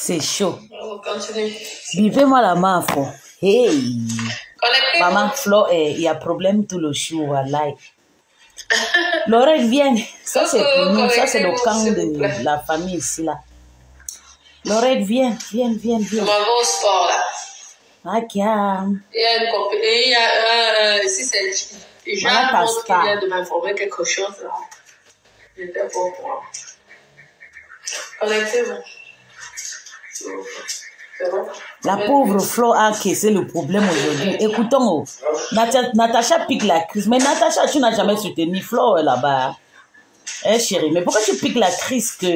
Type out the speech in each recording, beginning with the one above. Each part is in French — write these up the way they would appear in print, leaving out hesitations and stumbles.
C'est chaud. On continue. Buvez-moi la main, frère. Hey. Maman, Flo, il y a problème tout le jour, voilà. Lorette, viens. Ça, c'est pour nous. Ça, c'est le camp de la famille ici, là. Lorette, viens. On va au sport, là. Ok. Il y a une copine. Et il y a si c'est Jean qui vient de m'informer quelque chose, là. J'étais pas au courant. Connectez-vous. La pauvre Flo a encaissé le problème aujourd'hui. Écoutons, Natacha pique la crise. Mais Natacha, tu n'as jamais soutenu Flo là-bas. Eh chérie, mais pourquoi tu piques la crise que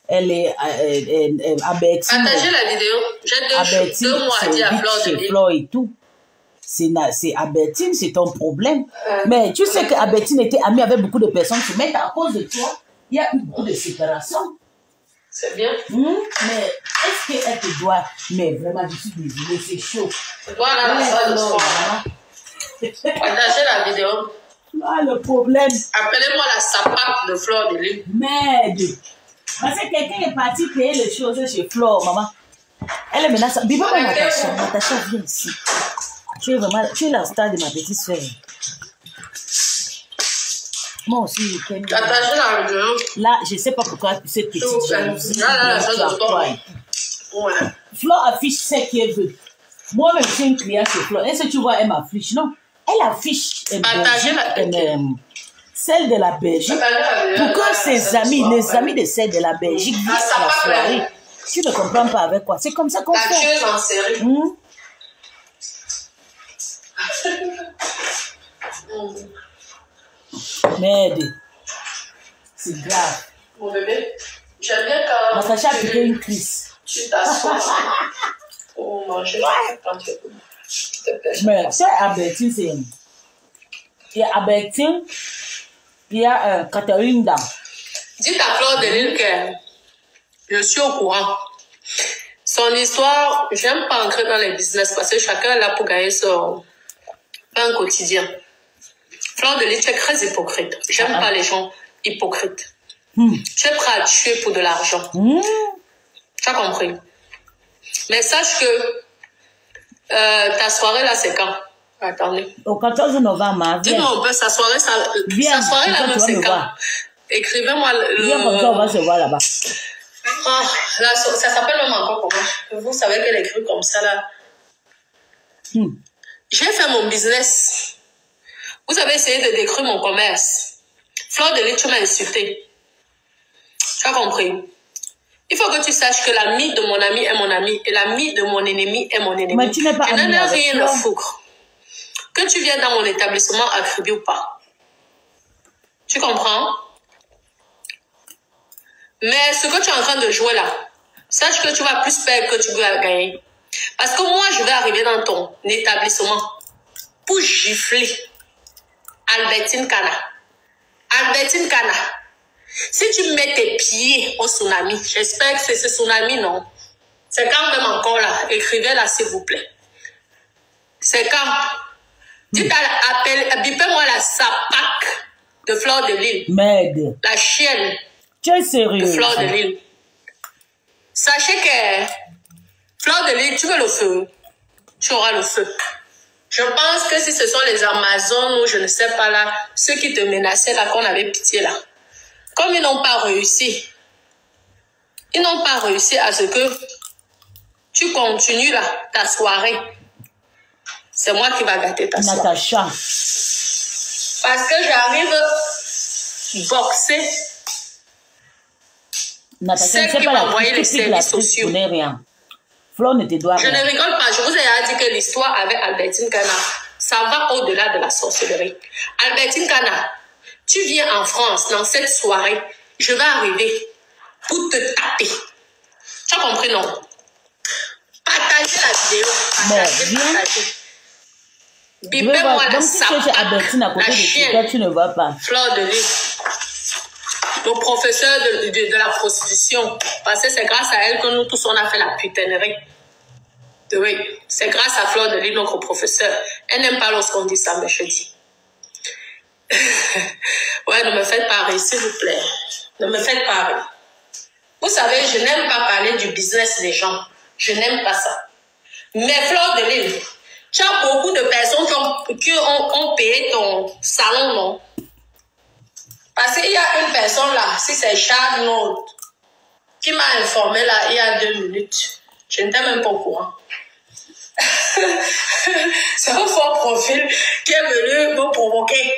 elle est à Bertine? Partagez la vidéo. J'ai 2 mois à dire à Flo et tout. C'est à Bertine, c'est ton problème. Mais tu sais qu'à Bertine était amie avec beaucoup de personnes qui mettent à cause de toi. Il y a eu beaucoup de séparation. C'est bien. Mais est-ce qu'elle te doit? Mais vraiment, je suis désolée, c'est chaud. Voilà la salle de sport. Partagez la vidéo. Ah, le problème. Appelez-moi la sapate de Fleur de Lys. Merde. Parce que quelqu'un est parti payer les choses chez Flore, maman. Elle est maintenant... Bibo, Natacha. Natacha, viens ici. Tu es la star de ma petite soeur. Moi aussi, je t'aime. Partagez la vidéo. Là, je ne sais pas pourquoi cette petite jalousie. Là, la salle de sport. Ouais. Flore affiche ce qu'elle veut. Moi-même, je suis une cliente chez Flore. Est-ce que tu vois, elle m'affiche? Non. Elle affiche celle de la Belgique pour que ses amis, les amis de celle de la Belgique viennent à la soirée. Tu ne comprends pas avec quoi? C'est comme ça qu'on fait. La tueuse en série. Merde. C'est grave. Mon bébé, j'aime bien quand Natacha a piqué une crise. Tu t'assois pour manger quand tu es. Mais c'est à Bertine, c'est... Il y a à Bertine, il y a Catherine Dam. Dites à Fleur de Lys que je suis au courant. Son histoire, j'aime pas entrer dans les business parce que chacun est là pour gagner son pain quotidien. Fleur de Lys, tu es très hypocrite. J'aime pas les gens hypocrites. Tu es prêt à tuer pour de l'argent. Tu as compris? Mais sache que ta soirée là, c'est quand? Attendez. Au 14 novembre, viens. Dis-moi, sa soirée là, même, c'est quand? Écrivez-moi le... Viens comme ça, on va se voir là-bas. Oh, là, ça s'appelle même encore comment? Vous savez qu'elle écrit comme ça, là. J'ai fait mon business. Vous avez essayé de décrire mon commerce. Fleur de Lys, tu m'as insulté. Tu as compris? Il faut que tu saches que l'ami de mon ami est mon ami et l'ami de mon ennemi est mon ennemi. Mais tu n'es pas ami avec rien à foutre. Que tu viennes dans mon établissement à crédit ou pas. Tu comprends? Mais ce que tu es en train de jouer là, sache que tu vas plus perdre que tu vas gagner. Parce que moi, je vais arriver dans ton établissement pour gifler Albertine Kana. Albertine Kana. Si tu mets tes pieds au tsunami, j'espère que c'est ce tsunami, non? C'est quand même encore là. Écrivez là, s'il vous plaît. C'est quand? Dites bipez-moi la sapac de Fleur de Lys. Merde. La chienne. Tu es sérieux? De Fleur de Lys. Sachez que Fleur de Lys, tu veux le feu? Tu auras le feu. Je pense que si ce sont les Amazones ou je ne sais pas là, ceux qui te menaçaient là, qu'on avait pitié là. Comme ils n'ont pas réussi, à ce que tu continues là, ta soirée. C'est moi qui va gâter ta soirée. Natacha. Parce que j'arrive boxer. Natacha, celle qui m'a envoyé les services sociaux. Rien. Flo ne te doit rien. Je ne rigole pas. Je vous ai dit que l'histoire avec Albertine Kana, ça va au-delà de la sorcellerie. Albertine Kana, tu viens en France dans cette soirée, je vais arriver pour te taper. Tu as compris, non? Partagez la vidéo. Partagez. Bipez-moi la sape. La chienne. Tu ne vas pas. Fleur de Lys. Le professeur de la prostitution. Parce que c'est grâce à elle que nous tous on a fait la putainerie. Oui, c'est grâce à Fleur de Lys, notre professeur. Elle n'aime pas lorsqu'on dit ça, mais je dis. Ouais, ne me faites pas rire, s'il vous plaît. Ne me faites pas rire. Vous savez, je n'aime pas parler du business des gens. Je n'aime pas ça. Mais Fleur de Lys, tu as beaucoup de personnes qui ont payé ton salon, non? Parce qu'il y a une personne là, si c'est Charles Note, qui m'a informé là il y a 2 minutes. Je n'étais même pas au courant. C'est un fort profil qui est venu me provoquer.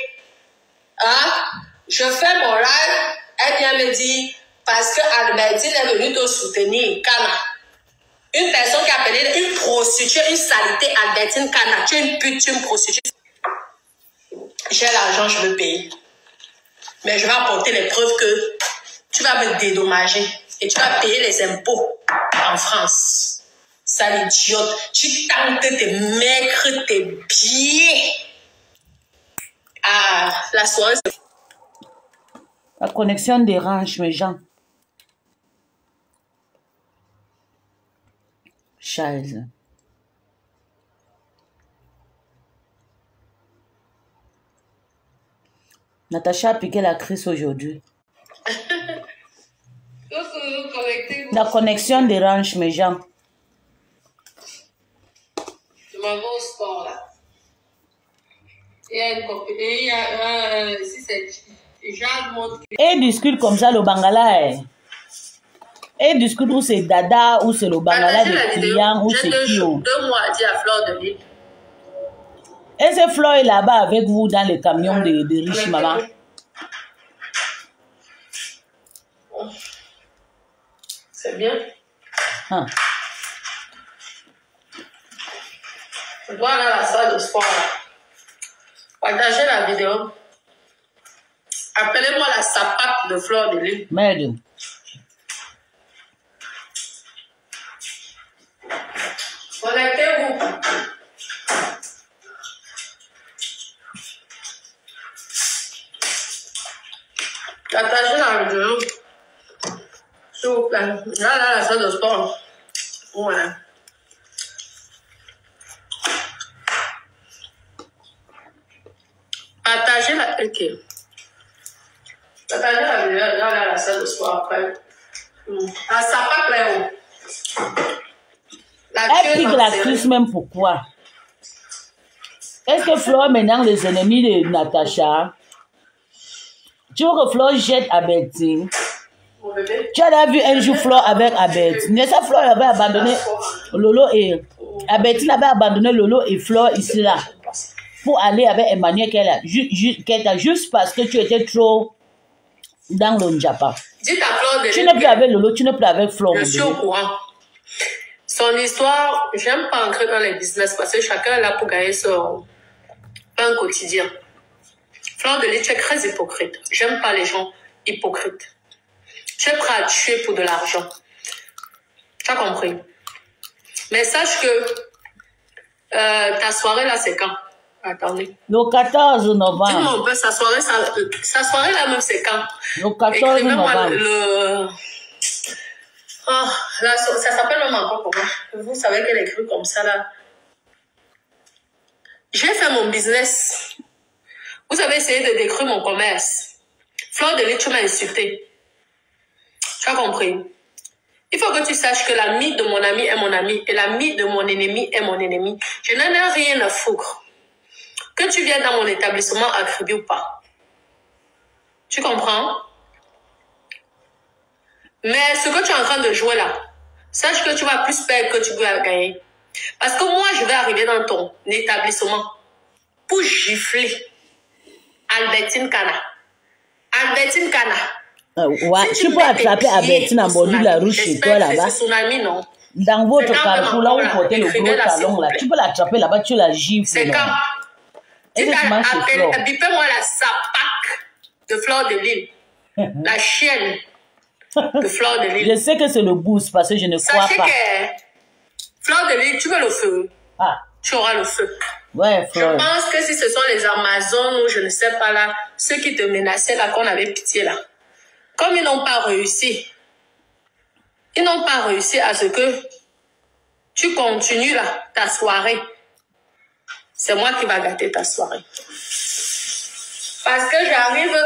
Hein? Je fais mon live, elle vient me dire, parce que Albertine est venue te soutenir, Kana. Une personne qui a appelé une prostituée, une saleté, Albertine Kana. Tu es une pute, tu es une prostituée. J'ai l'argent, je veux payer. Mais je vais apporter les preuves que tu vas me dédommager et tu vas payer les impôts en France. Sale idiote. Tu tentes tes maigres, tes pieds. Ah, la soirée. La connexion dérange mes gens. Scheiße. Natacha a piqué la crise aujourd'hui. La connexion dérange mes gens. Je m'en vais au sport là. Il y a une copine. Il y a si c'est Jade montre. Et discute comme ça le Bangala. Et discute où c'est Dada, où c'est le Bangala des clients, où c'est qui. 2 mois à dire à Fleur de Lys. Et ce Fleur est là-bas avec vous dans le camion de riches maman. C'est bien. Hein. Je dois aller à la salle de sport là. Partagez la vidéo. Appelez-moi la sapate de Fleur de Lys. Merde. Connectez-vous. Partagez la vidéo. S'il vous plaît. Là, la salle de sport. Ouais. Partagez la... Ok. Partagez la vidéo. Là, la salle de sport après. La sapate là-haut. Elle pique la crise même pourquoi? Est-ce que Fleur maintenant les ennemis de Natacha? Tu veux que Fleur jette Albertine? Tu as vu un jour Fleur avec Albertine. Mais ça, Fleur avait abandonné Lolo et Albertine avait abandonné Lolo et Fleur ici là pour aller avec Emmanuel qu'elle a juste parce que tu étais trop dans le Njapa. Dites à Fleur de Lys. Tu n'es plus avec Lolo, tu n'es plus avec Fleur. Je suis au courant. Son histoire, j'aime pas entrer dans les business parce que chacun est là pour gagner son pain quotidien. Fleur de Lys, tu es très hypocrite. J'aime pas les gens hypocrites. Tu es prêt à tuer pour de l'argent. Tu as compris? Mais sache que ta soirée là, c'est quand? Attendez. Le 14 novembre. Dis-moi un peu, sa soirée là même, c'est quand? Le 14 novembre. Oh, là, ça s'appelle même encore comment? Vous savez qu'elle écrit comme ça là. J'ai fait mon business. Vous avez essayé de détruire mon commerce. Fleur de Lys, tu m'as insulté. Tu as compris? Il faut que tu saches que l'ami de mon ami est mon ami et l'ami de mon ennemi est mon ennemi. Je n'en ai rien à foutre. Que tu viennes dans mon établissement à crédit ou pas. Tu comprends? Mais ce que tu es en train de jouer là, sache que tu vas plus perdre que tu vas gagner. Parce que moi, je vais arriver dans ton établissement pour gifler Albertine Kana. Albertine Kana. Ouais, si tu peux attraper Albertine en bordure de la rue chez toi là-bas. C'est son ami, non? Dans votre carrefour, là où vous portez le gros talon là, tu peux l'attraper là-bas, tu la gifles. C'est quand? Bipez-moi la sapac de Fleur de Lys. La chienne de Fleur de Lys. Je sais que c'est le boost parce que je ne crois pas. Sachez que Fleur de Lys, tu veux le feu. Ah. Tu auras le feu. Ouais, Fleur. Je pense que si ce sont les Amazones ou je ne sais pas là, ceux qui te menaçaient là, qu'on avait pitié là. Comme ils n'ont pas réussi, à ce que tu continues là, ta soirée. C'est moi qui va gâter ta soirée. Parce que j'arrive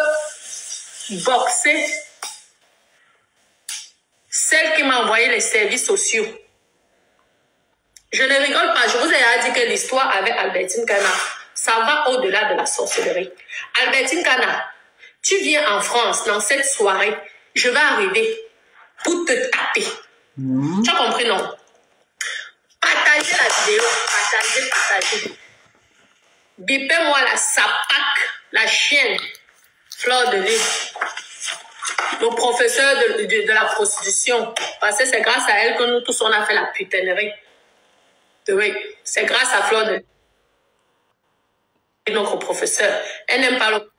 boxer celle qui m'a envoyé les services sociaux. Je ne rigole pas, je vous ai déjà dit que l'histoire avec Albertine Kana, ça va au-delà de la sorcellerie. Albertine Kana, tu viens en France dans cette soirée, je vais arriver pour te taper. Tu as compris, non? Partagez la vidéo, partagez. Bipez-moi la sapac, la chienne, Fleur de Lys, le professeur de la prostitution. Parce que c'est grâce à elle que nous tous on a fait la putanerie. Oui, c'est grâce à Fleur de Lys, notre professeur. Elle n'aime pas le...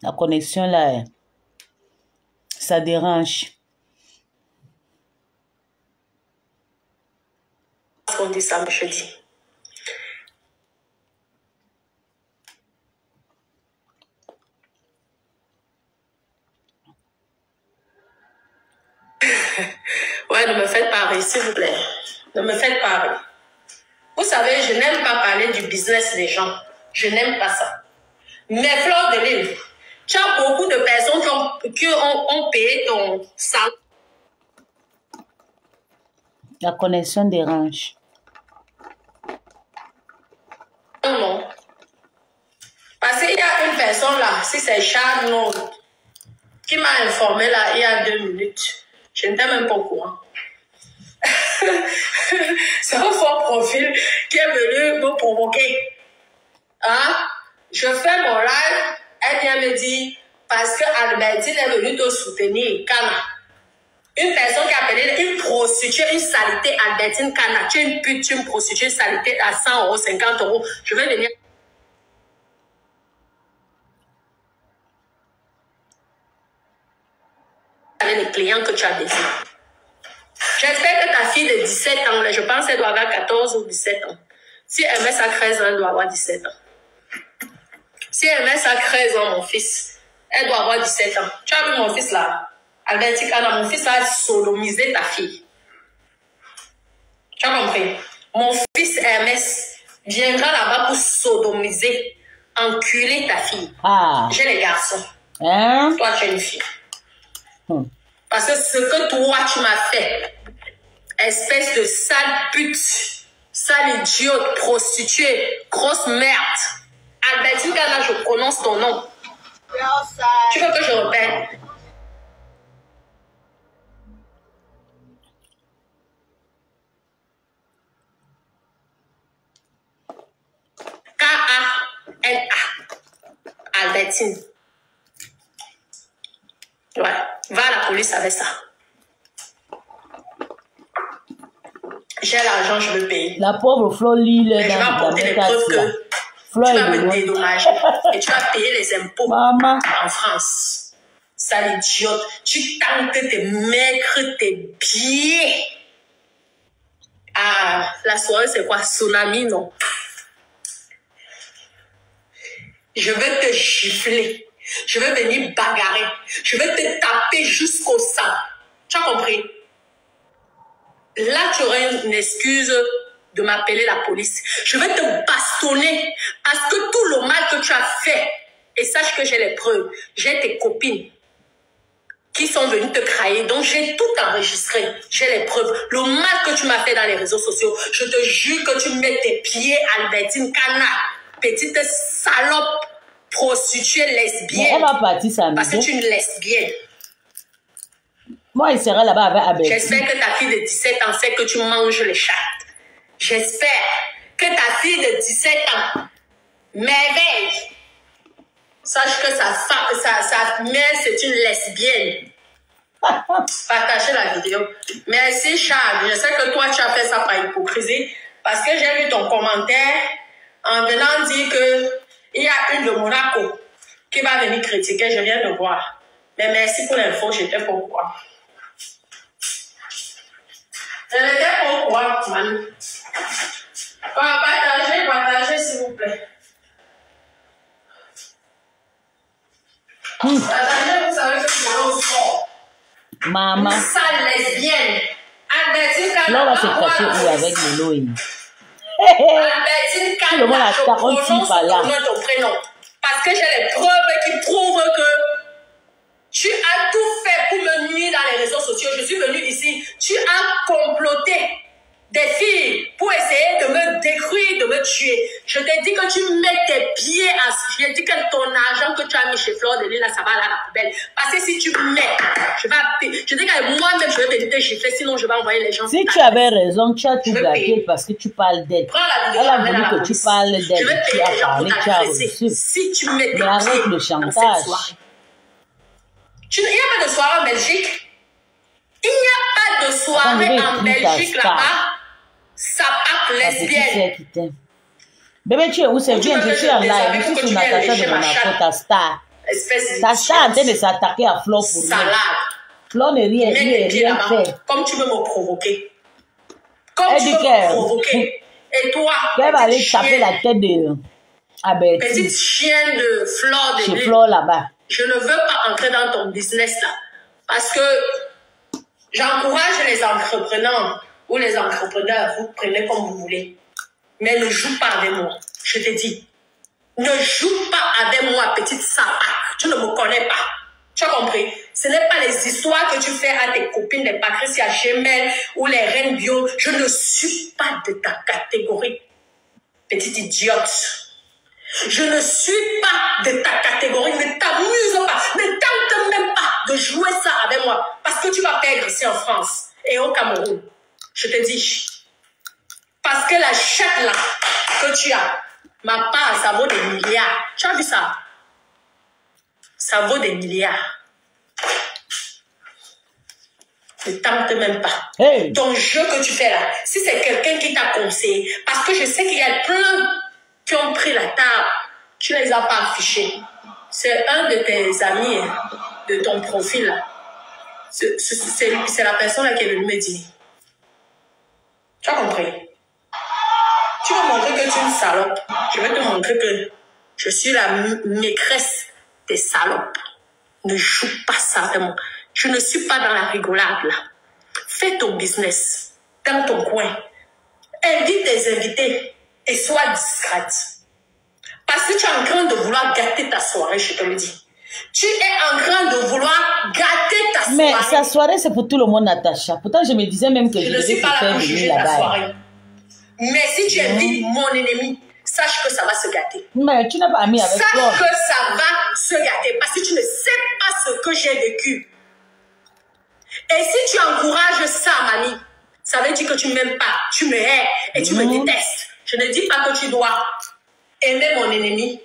La connexion là, ça dérange. On dit ça, je dis. Ouais, ne me faites pas rire, s'il vous plaît. Ne me faites pas rire. Vous savez, je n'aime pas parler du business des gens. Je n'aime pas ça. Mais Fleur de Lys, tu as beaucoup de personnes qui ont payé ton salaire. La connexion dérange. Non. Parce qu'il y a une personne là, si c'est Charles non, qui m'a informé là il y a 2 minutes. Je n'étais même pas au courant. C'est un fort profil qui est venu me provoquer. Hein? Je fais mon live, elle vient me dire, parce que Albertine est venue te soutenir, Kana. Une personne qui a appelé une prostituée, une saleté, Albertine Kana. Tu es une pute, tu es une prostituée, une saleté à 100 €, 50 €. Je vais venir. Avec les clients que tu as déjà. J'espère que ta fille de 17 ans, je pense qu'elle doit avoir 14 ou 17 ans. Si elle met sa 13 ans, elle doit avoir 17 ans. Si elle met sa 13 ans, mon fils, elle doit avoir 17 ans. Tu as vu mon fils là? Albertine Kana, mon fils a sodomisé ta fille. Tu as compris? Mon fils Hermès viendra là-bas pour sodomiser, enculer ta fille. Ah. J'ai les garçons. Hein? Toi, tu es une fille. Parce que ce que toi, tu m'as fait, espèce de sale pute, sale idiote, prostituée, grosse merde. Albertine Kana, je prononce ton nom. Tu veux que je répète? K-A-N-A. Albertine. Ouais, va à la police avec ça. J'ai l'argent, je veux payer. La pauvre Flo lit le je vais apporter les preuves que tu vas me dédommager et tu vas payer les impôts en France. Sale idiote. Tu tentes tes maigres, tes pieds. Ah, la soirée, c'est quoi? Tsunami, non? Je vais te gifler. Je vais venir bagarrer. Je vais te taper jusqu'au sang. Tu as compris? Là, tu aurais une excuse de m'appeler la police. Je vais te bastonner parce que tout le mal que tu as fait, et sache que j'ai les preuves, j'ai tes copines qui sont venues te crailler, donc j'ai tout enregistré, j'ai les preuves. Le mal que tu m'as fait dans les réseaux sociaux, je te jure que tu mets tes pieds, Albertine Kana, petite salope, prostituée, lesbienne. Mais elle va partir samedi. Parce que tu es une lesbienne. Moi, il sera là-bas avec Albertine. J'espère que ta fille de 17 ans sait que tu manges les chattes. J'espère que ta fille de 17 ans m'éveille. Sache que sa mère, c'est une lesbienne. Partagez la vidéo. Merci, Charles. Je sais que toi, tu as fait ça par hypocrisie. Parce que j'ai lu ton commentaire en venant dire qu'il y a une de Monaco qui va venir critiquer. Je viens de voir. Mais merci pour l'info, j'étais pas au courant. Je n'étais pas au courant, Manu. Partagez, s'il vous plaît. Partagez, vous savez que je vais au sport. Maman. Une sale lesbienne. Albertine Kana. Là, on va se cacher où avec le Loïc. Albertine Kana. Le monde a 46 par là. Ton prénom. Parce que j'ai les preuves qui prouvent que tu as tout fait pour me nuire dans les réseaux sociaux. Je suis venue ici. Tu as comploté des filles pour essayer de me détruire, de me tuer. Je t'ai dit que tu mets tes pieds à... Je t'ai dit que ton argent que tu as mis chez Fleur de Lys, là, ça va à la poubelle. Parce que si tu mets, je dis que moi-même, je vais venir te gifler, sinon je vais envoyer les gens. Si tu avais raison, tu as tout gâté parce que tu parles d'elle. Elle a voulu que tu parles d'elle. Tu as parlé, tu as reçu. Si tu mets tes pieds mais arrête le chantage. Il n'y a pas de soirée en Belgique. Il n'y a pas de soirée en Belgique là-bas. Ça part lesbienne. Bébé, tu es où? C'est bien, je suis en live. Je suis sur Natacha de Monaco, ta star. Ta star est en train de s'attaquer à Flo pour rien. Flo n'est rien fait. Comme tu veux me provoquer. Comme tu veux me provoquer. Et toi, elle va aller taper la tête de Abel. Petite chienne de Fleur de Lys. Chez Flo là-bas. Je ne veux pas entrer dans ton business là. Parce que j'encourage les entrepreneurs ou les entrepreneurs, vous prenez comme vous voulez. Mais ne joue pas avec moi. Je te dis. Ne joue pas avec moi, petite sapac. Tu ne me connais pas. Tu as compris? Ce n'est pas les histoires que tu fais à tes copines, les Patricia Gemel ou les reines bio. Je ne suis pas de ta catégorie. Petite idiote. Je ne suis pas de ta catégorie. Ne t'amuse pas. Ne tente même pas de jouer ça avec moi. Parce que tu vas perdre ici en France et au Cameroun. Je te dis. Parce que la chatte là que tu as, ma part, ça vaut des milliards. Tu as vu ça? Ça vaut des milliards. Ne tente même pas. Hey. Ton jeu que tu fais là, si c'est quelqu'un qui t'a conseillé, parce que je sais qu'il y a plein qui ont pris la table, tu ne les as pas affichés. C'est un de tes amis, de ton profil là. C'est la personne là qui est venue me dire. Tu as compris? Tu veux montrer que tu es une salope. Je vais te montrer que je suis la maîtresse des salopes. Ne joue pas ça avec moi. Je ne suis pas dans la rigolade là. Fais ton business dans ton coin. Invite tes invités et sois discrète. Parce que tu es en train de vouloir gâter ta soirée, je te le dis. Tu es en train de vouloir gâter ta soirée. Mais sa soirée, c'est pour tout le monde, Natacha. Pourtant, je me disais même que je ne suis pas là pour juger la soirée. Mais si tu invites mon ennemi, sache que ça va se gâter. Mais tu n'as pas mis avec toi. Sache que ça va se gâter parce que tu ne sais pas ce que j'ai vécu. Et si tu encourages ça, mamie, ça veut dire que tu ne m'aimes pas, tu me hais et tu me détestes. Je ne dis pas que tu dois aimer mon ennemi,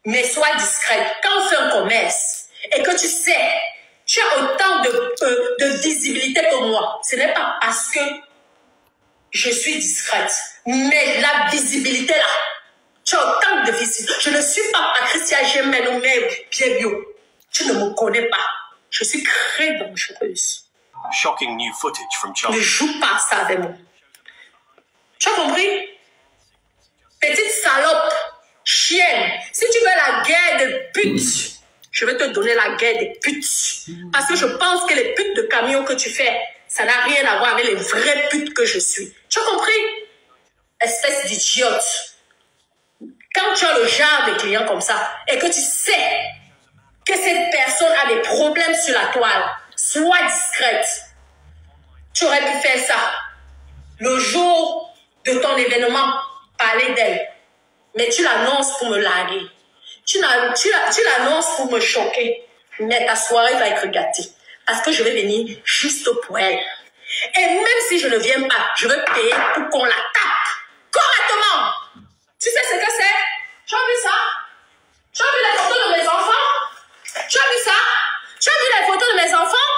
mais sois discrète. Quand on fait un commerce et que tu sais, tu as autant de visibilité que moi, ce n'est pas parce que je suis discrète, mais la visibilité là, tu as autant de visibilité. Je ne suis pas Patricia Gemel ou même Pierre Bio. Tu ne me connais pas. Je suis très dangereuse. Shocking new footage from China. Ne joue pas ça avec moi. Tu as compris? Petite salope, chienne. Si tu veux la guerre de putes, je vais te donner la guerre des putes. Parce que je pense que les putes de camion que tu fais, ça n'a rien à voir avec les vraies putes que je suis. Tu as compris? Espèce d'idiote. Quand tu as le genre de client comme ça et que tu sais que cette personne a des problèmes sur la toile, sois discrète. Tu aurais pu faire ça. Le jour de ton événement, parler d'elle. Mais tu l'annonces pour me larguer. Tu l'annonces pour me choquer. Mais ta soirée va être gâtée. Parce que je vais venir juste pour elle. Et même si je ne viens pas, je vais payer pour qu'on la tape correctement. Tu sais ce que c'est? Tu as vu ça? Tu as vu les photos de mes enfants? Tu as vu ça? Tu as vu les photos de mes enfants?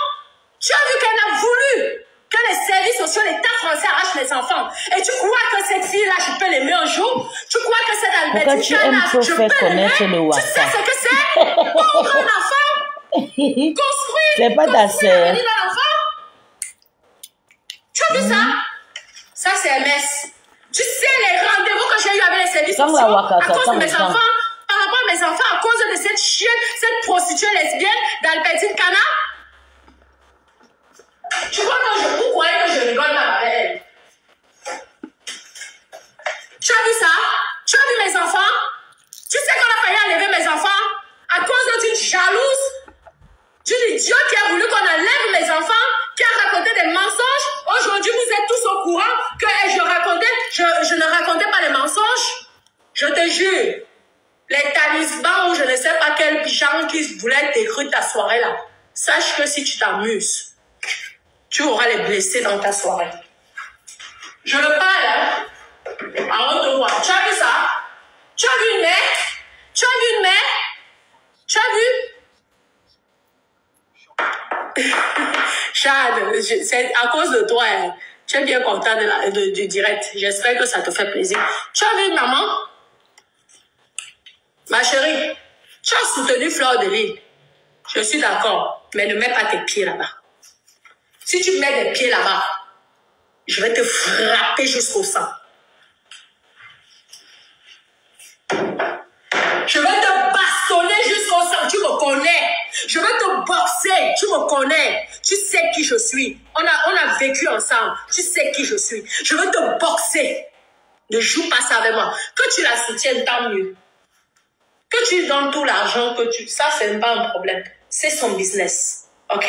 Tu as vu qu'elle a voulu que les services sociaux, l'État français arrache les enfants. Et tu crois que cette fille-là, je peux l'aimer un jour? Tu crois que cette Albertine Kana, je peux l'aimer? Tu sais ce que c'est? Pauvre un enfant! Construire! C'est pas ta sœur. Tu as vu ça? Ça, c'est MS. Tu sais les rendez-vous que j'ai eu avec les services sociaux à cause de mes enfants? Par rapport à mes enfants, à cause de cette chienne, cette prostituée lesbienne d'Albertine Kana? Tu crois que vous croyez que je rigole pas avec elle? Tu as vu ça? Tu as vu mes enfants? Tu sais qu'on a failli enlever te jure, les talismans ou je ne sais pas quel gens qui voulaient détruire ta soirée là, sache que si tu t'amuses, tu auras les blessés dans ta soirée. Je le parle, hein? Avant de voir. Tu as vu ça? Tu as vu une mère? Tu as vu une mère? Tu as vu? Chad, c'est à cause de toi, hein. Tu es bien content du direct. J'espère que ça te fait plaisir. Tu as vu maman? Ma chérie, tu as soutenu Fleur de Lys. Je suis d'accord, mais ne mets pas tes pieds là-bas. Si tu mets des pieds là-bas, je vais te frapper jusqu'au sang. Je vais te bastonner jusqu'au sang, tu me connais. Je vais te boxer, tu me connais. Tu sais qui je suis. On a vécu ensemble, tu sais qui je suis. Je vais te boxer. Ne joue pas ça avec moi. Que tu la soutiennes, tant mieux. Que tu donnes tout l'argent que tu... Ça, c'est pas un problème. C'est son business. OK?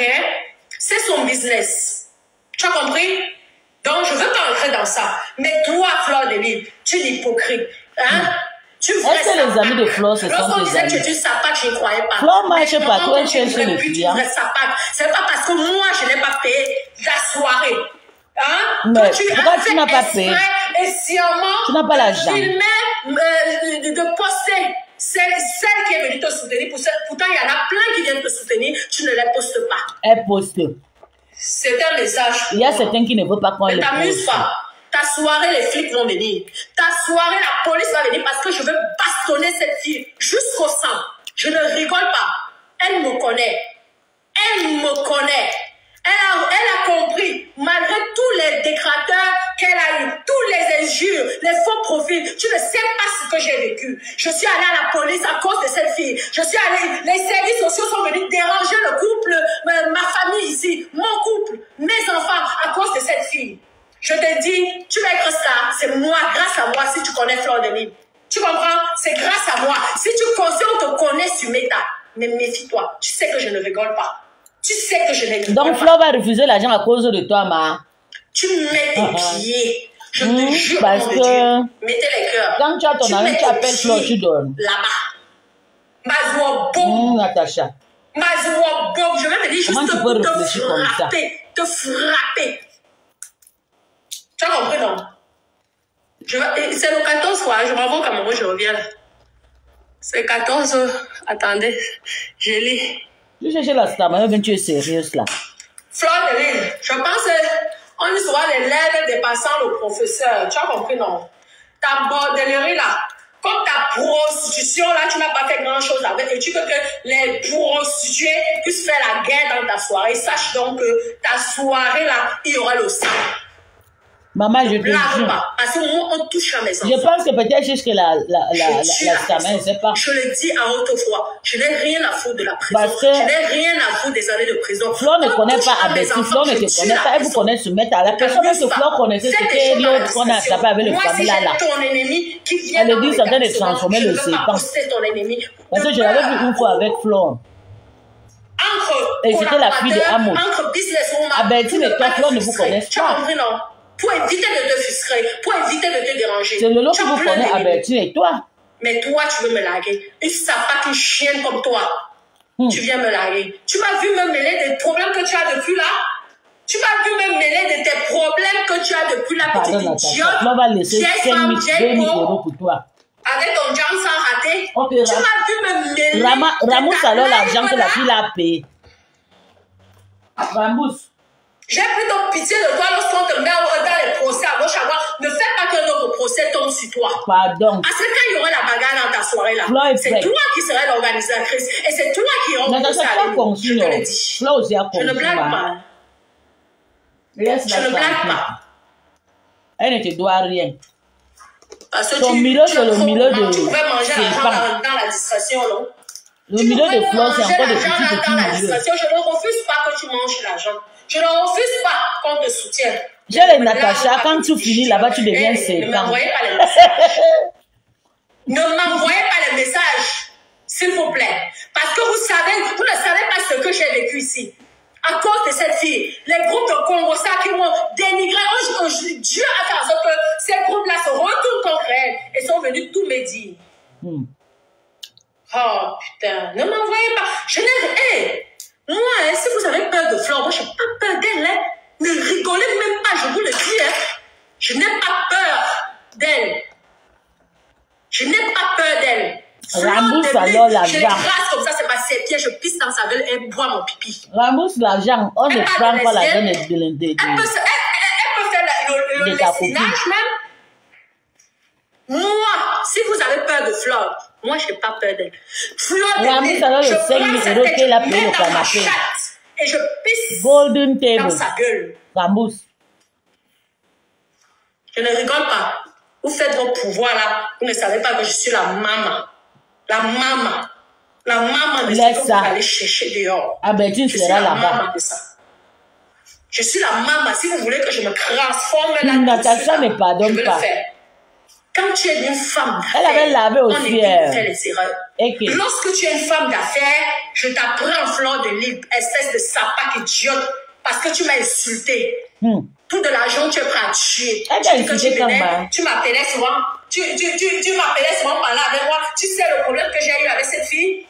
C'est son business. Tu as compris? Donc, je veux pas entrer dans ça. Mais toi, Fleur de Lys, tu es hypocrite. Hein? Tu est-ce que les amis de Fleur, ce sont tes amis? Lorsqu'on disait que tu sapades, je ne croyais pas. Fleur marche partout, elle cherche les clients. C'est pas parce que moi, je n'ai pas payé la soirée. Hein? Mais Pourquoi tu n'as pas payé? Et sciemment, tu n'as pas l'argent. De poster celle qui est venue te soutenir. Pourtant, il y en a plein qui viennent te soutenir. Tu ne les postes pas. Elle poste. C'est un message. Il y a certains qui ne veulent pas qu'on les poste. Ne t'amuse pas. Ta soirée, les flics vont venir. Ta soirée, la police va venir parce que je veux bastonner cette fille jusqu'au sang. Je ne rigole pas. Elle me connaît. Elle me connaît. Elle a compris, malgré tous les décrateurs qu'elle a eu, tous les injures, les faux profils, tu ne sais pas ce que j'ai vécu. Je suis allée à la police à cause de cette fille. Je suis allée, les services sociaux sont venus déranger le couple, ma famille ici, mon couple, mes enfants, à cause de cette fille. Je te dis, tu vas être ça, c'est moi, grâce à moi, si tu connais Fleur de Lys. Tu comprends? C'est grâce à moi. Si tu consciens, on te connaît sur Meta. Mais méfie-toi, tu sais que je ne rigole pas. Tu sais que je n'ai pas. Donc Fleur va refuser l'argent à cause de toi, ma. Tu mets tes pieds. Je te jure, parce que Dieu. Mettez les cœurs. Quand tu as ton ami, tu appelles Fleur, tu donnes. Là-bas. Mazoua Bob. Natacha. Mazoua Bob. Je vais te dire Comment juste tu peux réfléchir comme ça? Te frapper. Tu as compris, non? C'est le 14 fois. Je m'en vais au Cameroun, je reviens là. C'est 14. Attendez. Je lis. Je cherche la star, mais tu es sérieuse là. Fleur de Lys, je pense qu'on y sera les lèvres dépassant le professeur. Tu as compris, non? Ta bordellerie là, comme ta prostitution là, tu n'as pas fait grand chose avec. Et tu veux que les prostituées puissent faire la guerre dans ta soirée. Sache donc que ta soirée là, il y aura le sang. Maman, je te jure. Parce que moi, on touche à mes enfants. Je pense que peut-être juste que la star, je sais pas. Je le dis à haute voix. Je n'ai rien à foutre de la prison. Je n'ai rien à foutre des années de prison. Fleur ne connaît pas Abeti. Fleur ne te connaît pas. Elle vous connaît sur Meta. La personne que Fleur connaissait, c'était l'autre qu'on a attrapé avec le famille là. Elle dit, ça vient de transformer le serpent. Parce que je l'avais vu une fois avec Fleur. Et c'était la fille de Amos. Abeti et toi, Fleur ne vous connaissent pas. Pour éviter de te frustrer, pour éviter de te déranger. C'est le lot que vous connaissez, Abeti et toi. Mais toi, tu veux me larguer. Une sapate, une chienne comme toi. Tu viens me larguer. Tu m'as vu me mêler des problèmes que tu as depuis là. Tu m'as vu me mêler de tes problèmes que tu as depuis là, petite idiote. On va laisser 5 000 euros pour toi. Avec ton jam sans rater. Okay, tu m'as vu me mêler. Ramous alors l'argent que la fille a payé. Ramous. J'ai plutôt pitié de toi lorsqu'on te met dans les procès à gauche à droite. Ne fais pas que notre procès tombe sur toi. Pardon. Parce que quand il y aura la bagarre dans ta soirée là, c'est toi qui seras l'organisatrice. Et c'est toi qui auras le procès à l'eau. Je te le dis. Je ne blague pas. Je ne blague pas. Elle ne te doit rien. Parce que ton milieu, c'est le milieu de... Tu pouvais manger l'argent dans la distraction, non? Le milieu de Fleur, c'est encore des petits milieux. Je ne refuse pas que tu manges l'argent. Je ne refuse pas qu'on te soutienne. J'ai les Natacha, quand tu finis là-bas, tu deviens serpent. Ne m'envoyez pas les messages. Ne m'envoyez pas les messages, s'il vous plaît. Parce que vous ne savez pas ce que j'ai vécu ici. À cause de cette fille, les groupes de Congo, ça qui m'ont dénigré. Dieu a fait en sorte que ces groupes-là se retournent contre elle et sont venus tout me dire. Oh, putain, ne m'envoyez pas. Je n'ai... moi, hein, si vous avez peur de Flore, moi, je n'ai pas peur d'elle. Hein. Ne rigolez même pas, je vous le dis. Hein. Je n'ai pas peur d'elle. Je n'ai pas peur d'elle. Rembourse alors l'argent. Je l'écrase comme ça, c'est pas ses pieds, je pisse dans sa gueule et elle boit mon pipi. Rembourse l'argent. On ne prend pas l'argent de Elle peut faire le lestinage même. Moi, si vous avez peur de Flore, moi, je n'ai pas peur d'elle. Flore, rembourse alors le 5 000 € qu'elle a payé le canapé. Et je pisse Golden table. dans sa gueule. Rembourse. Je ne rigole pas. Vous faites vos pouvoirs là. Vous ne savez pas que je suis la maman. La maman. La maman de ce que vous allez chercher dehors. Ah ben tu seras là-bas. Je suis la maman. Si vous voulez que je me transforme là, Natacha ne pardonne pas. Je vais le faire. Quand tu es une femme elle avait lavé aussi. on évite de faire les erreurs. Okay. Lorsque tu es une femme d'affaires, je t'apprends Flore de Lille, espèce de sapac idiote, parce que tu m'as insulté. Tout de l'argent, tu es prêt à tuer. Tu m'appelais souvent. Tu m'appelais souvent par là avec moi. Tu sais le problème que j'ai eu avec cette fille?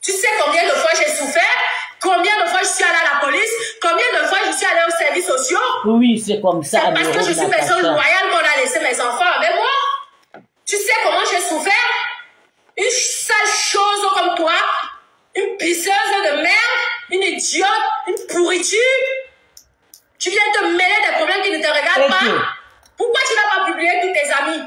Tu sais combien de fois j'ai souffert? Combien de fois je suis allée à la police? Combien de fois je suis allée aux services sociaux? Oui, c'est comme ça. C'est parce que je suis personne loyale qu'on a laissé mes enfants avec moi. Tu sais comment j'ai souffert? Une sale chose comme toi, une pisseuse de merde, une idiote, une pourriture. Tu viens te mêler des problèmes qui ne te regardent pas. Pourquoi tu n'as pas publié tous tes amis?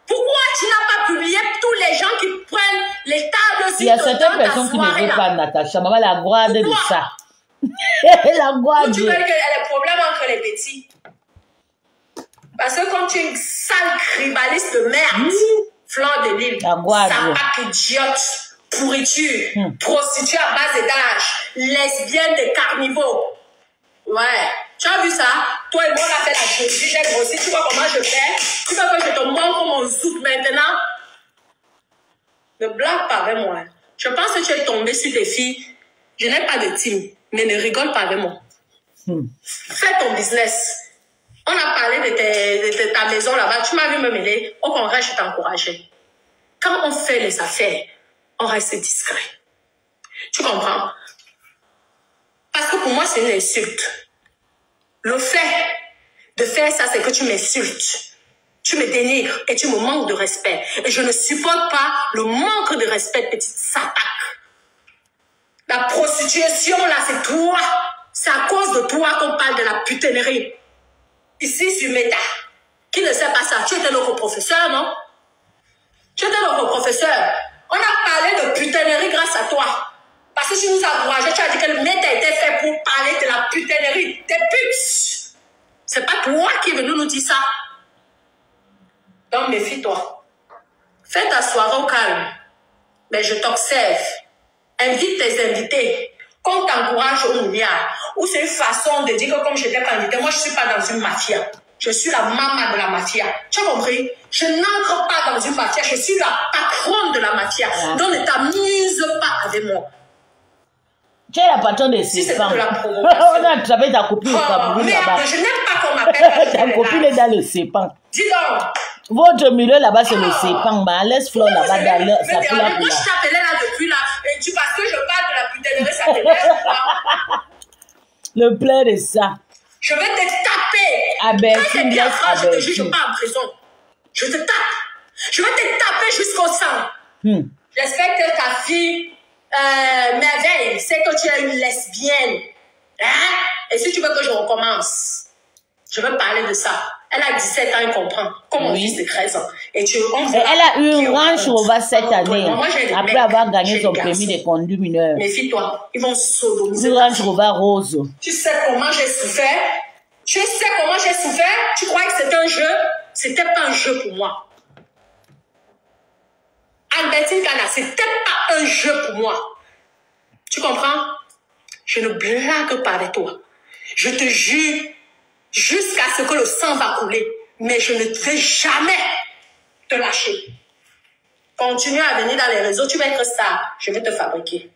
Pourquoi tu n'as pas publié tous les gens qui prennent les tables sur il y a certaines personnes qui ne veulent pas Natacha. Maman, la gloire de ça. La gloire de... Tu veux qu'il y ait des problèmes entre les petits. Parce que comme tu es une sale cribaliste de merde, Flore de Lille, sapac idiote, pourriture, prostituée à bas étage, lesbienne de carnivore. Ouais, tu as vu ça? Toi et moi, on a fait la chirurgie, j'ai grossi. Tu vois comment je fais? Tu veux que je te montre mon zouk maintenant? Ne blague pas avec moi. Je pense que tu es tombé sur des filles. Je n'ai pas de team, mais ne rigole pas avec moi. Fais ton business. On a parlé de ta maison là-bas. Tu m'as vu me mêler. Au contraire, je t'encourageais. Quand on fait les affaires, on reste discret. Tu comprends? Parce que pour moi, c'est une insulte. Le fait de faire ça, c'est que tu m'insultes. Tu me dénigres et tu me manques de respect. Et je ne supporte pas le manque de respect, petite sapac. La prostitution, là, c'est toi. C'est à cause de toi qu'on parle de la putainerie. Ici, sur Meta. Qui ne sait pas ça? Tu étais notre professeur, non? Tu étais notre professeur. On a parlé de putainerie grâce à toi. Parce que tu nous as encouragé, tu as dit que le Meta était fait pour parler de la putainerie. Des putes. C'est pas toi qui es venu nous dire ça. Donc, méfie-toi. Fais ta soirée au calme. Mais je t'observe. Invite tes invités. Qu'on t'encourage au milliard. Ou c'est une façon de dire que comme je n'étais pas invité, moi je ne suis pas dans une mafia. Je suis la maman de la mafia. Tu as compris? Je n'entre pas dans une mafia. Je suis la patronne de la mafia. Donc ne t'amuse pas avec moi. Tu es la patronne de ces femmes. On a attrapé ta copine au Cameroun là-bas. Je n'aime pas qu'on m'appelle. Ta copine est dans le sépan. Dis donc. Votre milieu là-bas, c'est le sépan. Laisse Flore là-bas dans le sépan. Moi, je t'appelais là depuis là. Parce que je parle de la putainerie, ça t'énerve pas. Le plaid de ça. Je vais te taper. Ah ben, quand c'est bien franc, je te juge pas en prison. Je te tape. Je vais te taper jusqu'au sang. J'espère que ta fille, Merveille, sait que tu es une lesbienne. Hein? Et si tu veux que je recommence, je veux parler de ça. Elle a 17 ans, elle comprend. Comme mon fils de 13 ans. Et elle a eu une Range Rover cette année. Après avoir gagné son permis de conduire mineur. Méfie-toi. Ils vont sodomiser. Une Range Rover rose. Tu sais comment j'ai souffert? Tu sais comment j'ai souffert? Tu croyais que c'était un jeu? C'était pas un jeu pour moi. Albertine Kana, c'était pas un jeu pour moi. Tu comprends? Je ne blague pas avec toi. Je te jure, jusqu'à ce que le sang va couler. Mais je ne vais jamais te lâcher. Continue à venir dans les réseaux, tu vas être ça. Je vais te fabriquer.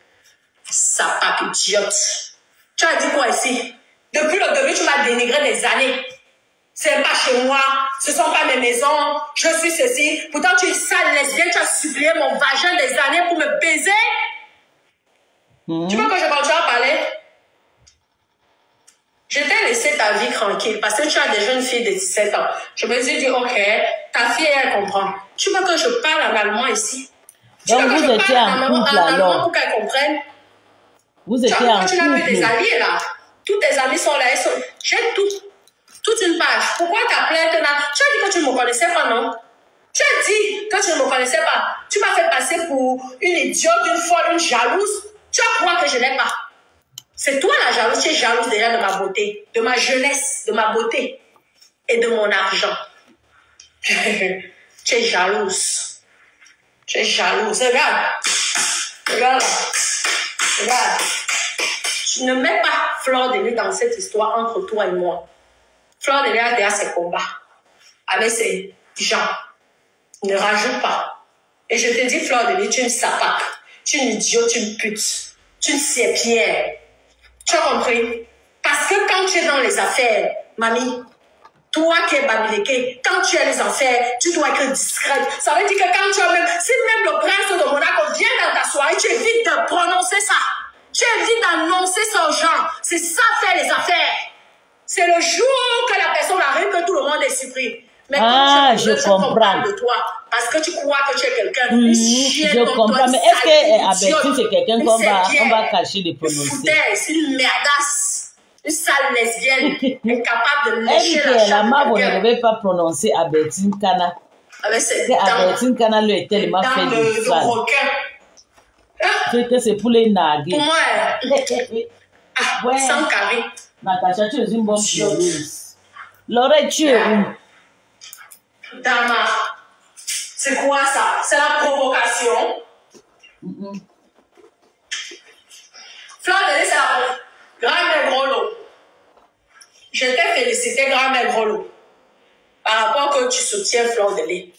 Sapac idiote. Tu as dit quoi ici? Depuis le début, tu m'as dénigré des années. C'est pas chez moi, ce sont pas mes maisons, je suis ceci. Pourtant, tu es sale lesbienne, tu as supplié mon vagin des années pour me baiser. Tu veux que je continue à parler? Je t'ai laissé ta vie tranquille parce que tu as des jeunes filles de 17 ans. Je me suis dit, ok, ta fille, elle comprend. Tu veux que je parle en allemand ici? Donc vous étiez en couple alors? Pour qu'elle comprenne. Vous étiez en couple. Tu n'as plus des amis là. Tous tes amis sont là. J'ai toute une page. Pourquoi ta plainte là? Tu as dit que tu ne me connaissais pas, non? Tu as dit que tu ne me connaissais pas. Tu m'as fait passer pour une idiote, une folle, une jalouse. Tu crois que je n'ai pas. C'est toi la jalouse. Tu es jalouse déjà de ma beauté, de ma jeunesse, de ma beauté et de mon argent. Tu es jalouse. Tu es jalouse. Regarde. Regarde. Regarde. Tu ne mets pas Fleur de Lys dans cette histoire entre toi et moi. Fleur de Lys a déjà ses combats avec ses gens. Ne rajoute pas. Et je te dis, Fleur de Lys, tu es une sapaque. Tu es une idiote, tu es une pute. Tu es une sierpière. Tu as compris? Parce que quand tu es dans les affaires, mamie, toi qui es babiléké, quand tu as les affaires, tu dois être discrète. Ça veut dire que quand tu as même, si même le prince de Monaco vient dans ta soirée, tu évites de prononcer ça. Tu évites d'annoncer son genre. C'est ça faire les affaires. C'est le jour que la personne arrive que tout le monde est surpris. Mais je comprends de toi parce que tu crois que tu es quelqu'un. Je comprends, mais est-ce que Abetine c'est quelqu'un qu'on va cacher de prononcer? C'est une merdasse, une sale lesbienne, incapable de lécher la chambre. La maman ne devait pas prononcer Abetine Kana. Abetine Kana lui est tellement fait de sale. Que c'est pour les naguer. Pour moi, sans carré. Natacha, tu es une bonne pleureuse. L'oreille, tu es où? Dama, c'est quoi ça? C'est la provocation. Fleur de Lys, c'est la grand-mère Grolo. Je t'ai félicité, grand-mère Grolo, par rapport que tu soutiens Fleur de Lys.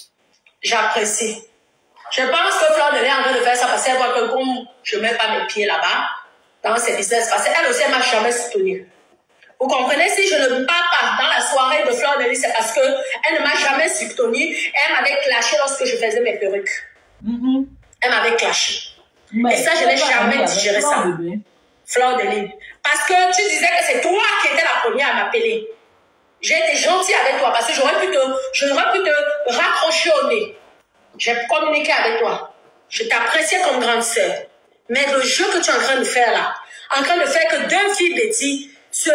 J'apprécie. Je pense que Fleur de Lys est en train de faire ça parce qu'elle voit que comme je ne mets pas mes pieds là-bas, dans ces business, parce qu'elle aussi, elle ne m'a jamais soutenue. Vous comprenez, si je ne pars pas dans la soirée de Fleur de Lys, c'est parce qu'elle ne m'a jamais soutenue. Elle m'avait clashé lorsque je faisais mes perruques. Elle m'avait clashé. Et ça, je n'ai jamais digéré ça. Fleur de Lys. Parce que tu disais que c'est toi qui étais la première à m'appeler. J'ai été gentille avec toi parce que j'aurais pu te raccrocher au nez. J'ai communiqué avec toi. Je t'appréciais comme grande sœur. Mais le jeu que tu es en train de faire là, en train de faire que deux filles Betty se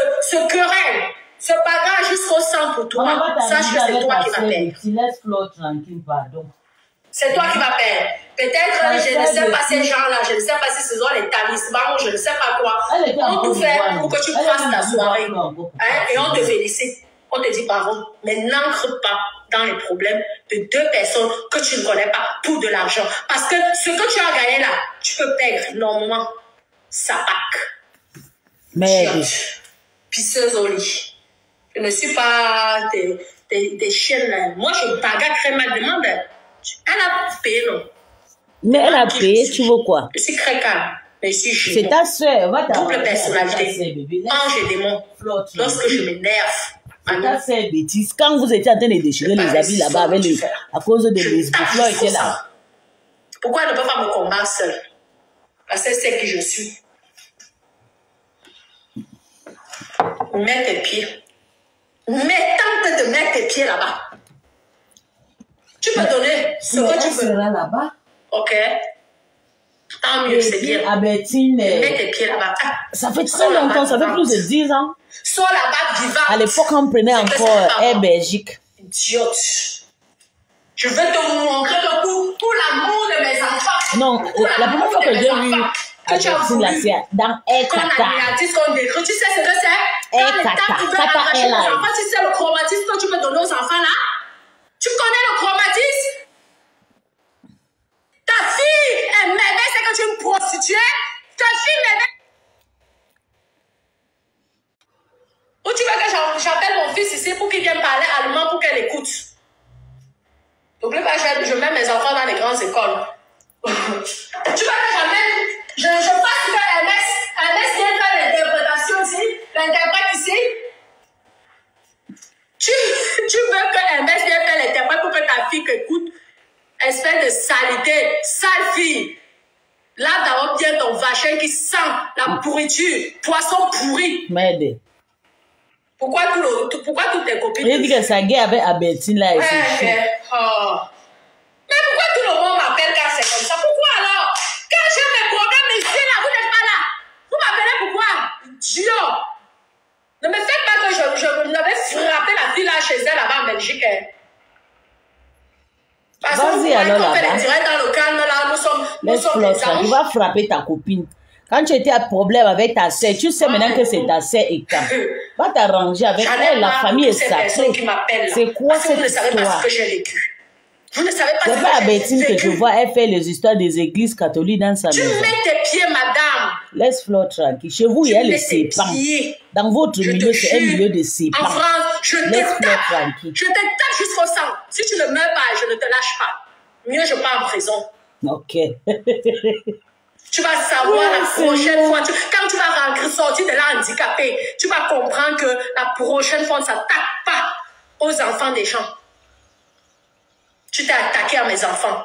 querellent, se bagarrent jusqu'au sang pour toi, sache que c'est toi qui vas perdre. Laisse Fleur tranquille, pardon. C'est toi qui vas perdre. Peut-être, je ne sais pas ces gens-là, je ne sais pas si ce sont les talismans, je ne sais pas quoi. On tout fait pour que tu fasses ta soirée. Et on te félicite. On te dit bravo. Mais n'entre pas dans les problèmes de deux personnes que tu ne connais pas pour de l'argent. Parce que ce que tu as gagné là, tu peux perdre normalement. Sapac. Mais pisseuse au lit. Je ne suis pas des chiennes là. Moi, je bagarre très mal. Demande. Elle a payé, non? Mais elle a payé, tu veux quoi? Je suis très calme. Mais je suis c'est ta soeur. Double personnalité. Ange et démon. Lorsque je m'énerve. Ta soeur bêtise. Quand vous étiez en train de déchirer les habits là-bas à cause de Facebook, Fleur était là. Pourquoi elle ne peut pas me combattre seule? Parce qu'elle sait qui je suis. Mets tes pieds. Mais tente de mettre tes pieds là-bas. Tu peux donner ce que tu veux. Là-bas. Ok. Tant mieux, c'est bien. Abetine. Mets tes pieds là-bas. Ça fait très longtemps, ça fait plus de 10 ans. Sois là-bas vivante. À l'époque, on prenait encore Air Belgique. Idiote. Je vais te montrer le coup pour l'amour de mes enfants. Non, la première fois que j'ai vu Abetine, là, c'est dans Air Kata. Tu sais ce que c'est? Air Kata. Kata Airline. Tu sais le chromatisme que tu peux donner aux enfants là? Tu connais le chromatisme? Ta fille est merveilleuse, c'est que tu es une prostituée. Ta fille est merveilleuse. Ou tu veux que j'appelle mon fils ici pour qu'il vienne parler allemand pour qu'elle écoute? N'oublie pas, je mets mes enfants dans les grandes écoles. Tu veux que je fasse que Ernest vienne faire l'interprétation ici, l'interprète ici? laisse bien faire l'interprète pour que ta fille écoute. Espèce de saleté, sale fille. Lave d'abord bien ton vagin qui sent la pourriture, poisson pourri. Merde. Pourquoi toutes tes copines... Il dit que sa guerre avec Albertine là, Mais pourquoi tout le monde m'appelle quand c'est comme ça? Pourquoi alors? Quand j'ai mes programmes ici là, vous n'êtes pas là. Vous m'appelez pourquoi? Dieu! Ne me faites pas que je n'avais frappé la fille là chez elle là-bas en Belgique. Hein. Parce que vous alors là-bas. là-bas. Dans le calme là, nous sommes des anges. Tu vas frapper ta copine. Quand tu étais à problème avec ta sœur, tu sais maintenant que c'est ta sœur et quand. Va t'arranger avec elle, la famille est sacrée. C'est quoi cette histoire? Vous ne savez pas ce que j'ai vécu. Vous ne savez pas ce que j'ai vécu. C'est pas à Bettine que je vois, elle fait les histoires des églises catholiques dans sa maison. Tu mets tes pieds, madame. Laisse Flo tranquille. Chez vous, il y a les sépans. Dans votre milieu, c'est un milieu de sépans. En France, je te tape. Je te tape jusqu'au sang. Si tu ne meurs pas, je ne te lâche pas. Mieux, je pars en prison. Ok. Tu vas savoir la prochaine fois, quand tu vas rentrer, sortir de là handicapé, tu vas comprendre que la prochaine fois, on ne s'attaque pas aux enfants des gens. Tu t'es attaqué à mes enfants.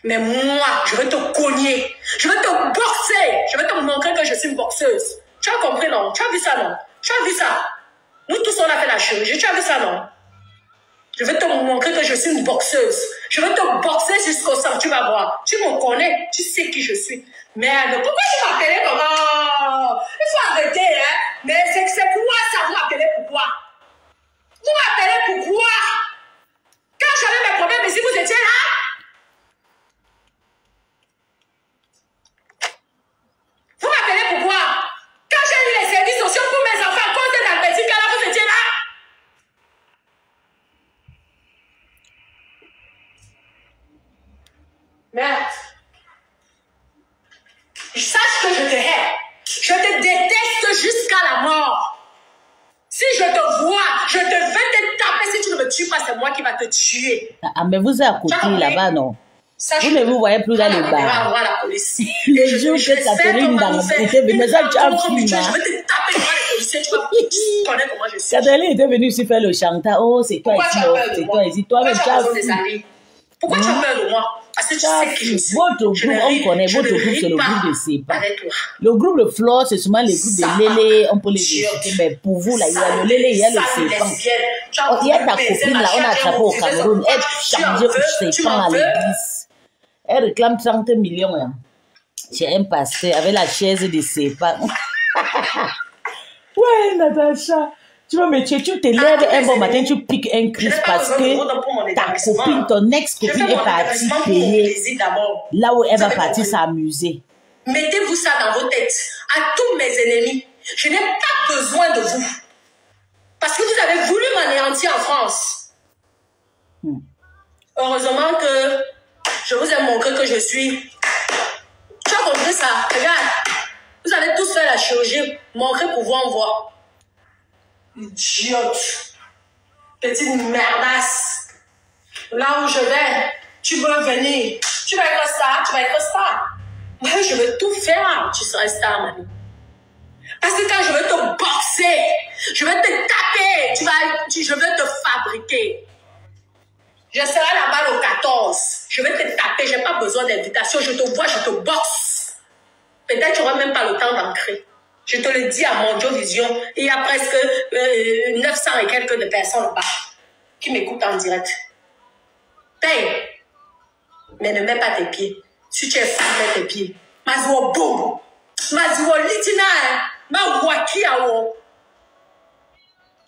Mais moi, je vais te cogner. Je vais te boxer. Je vais te montrer que je suis une boxeuse. Tu as compris, non? Tu as vu ça, non? Tu as vu ça? Nous tous, on a fait la chirurgie. Tu as vu ça, non? Je vais te montrer que je suis une boxeuse. Je vais te boxer jusqu'au sang, tu vas voir. Tu me connais, tu sais qui je suis. Merde, pourquoi tu m'appelais comment? Il faut arrêter, hein. Mais c'est quoi ça, vous m'appelez pourquoi? Vous m'appelez pourquoi? Quand j'avais mes problèmes ici, vous étiez là? Vous m'appelez pourquoi? Quand j'ai eu les services sociaux pour mes enfants à cause de l'Albertine, là, vous étiez là? Merde. Sache que je te hais. Je te déteste jusqu'à la mort. Si je te vois, je vais te taper. Si tu ne me tues pas, c'est moi qui va te tuer. Ah, mais vous êtes à côté là-bas, non? Vous ne vous voyez plus dans les bars. Le jour que Catherine était venue, ça tu as fui, je vais te taper devant les policiers. Tu connais comment je suis. Catherine était venue ici faire le chantage. Oh, c'est toi ici, c'est toi ici. Toi-même, tu as fui. Pourquoi tu as peur de moi? Parce que tu sais qui je suis. Votre groupe, on connaît, votre groupe, c'est le groupe de Sépa. Le groupe de Flore, c'est souvent le groupe de Lélé, on peut les expliquer, mais pour vous, là, il y a le Lélé, il y a le Sépa. Il y a ta copine, là, on a attrapé au Cameroun, elle changeait au Sépa à l'église. Elle réclame 30 millions, hein. J'ai un pasteur avec la chaise de Sépa. Ouais, Natacha. Tu vas me tuer, tu te lèves un bon matin, tu piques un Christ parce que ta copine, ton ex-copine est partie payer là où elle va partir s'amuser. Mettez-vous ça dans vos têtes. À tous mes ennemis, je n'ai pas besoin de vous. Parce que vous avez voulu m'anéantir en France. Heureusement que je vous ai montré que je suis... Tu as compris ça? Regarde, vous avez tous fait la chirurgie, montrez pour voir, on voit. Idiote. Petite merdasse. Là où je vais, tu veux venir. Tu vas être star, tu vas être star. Moi, je veux tout faire. Tu seras star, mamie. Parce que quand je veux te boxer, je veux te taper, je veux te fabriquer. Je serai là-bas au 14. Je vais te taper, je n'ai pas besoin d'invitation. Je te vois, je te boxe. Peut-être tu n'auras même pas le temps d'entrer. Je te le dis à Mondio Vision, il y a presque 900 et quelques de personnes là-bas qui m'écoutent en direct. Paye, mais ne mets pas tes pieds. Si tu es fou, mets tes pieds. Maziwo boum, Maziwo litina, ma wakiawo.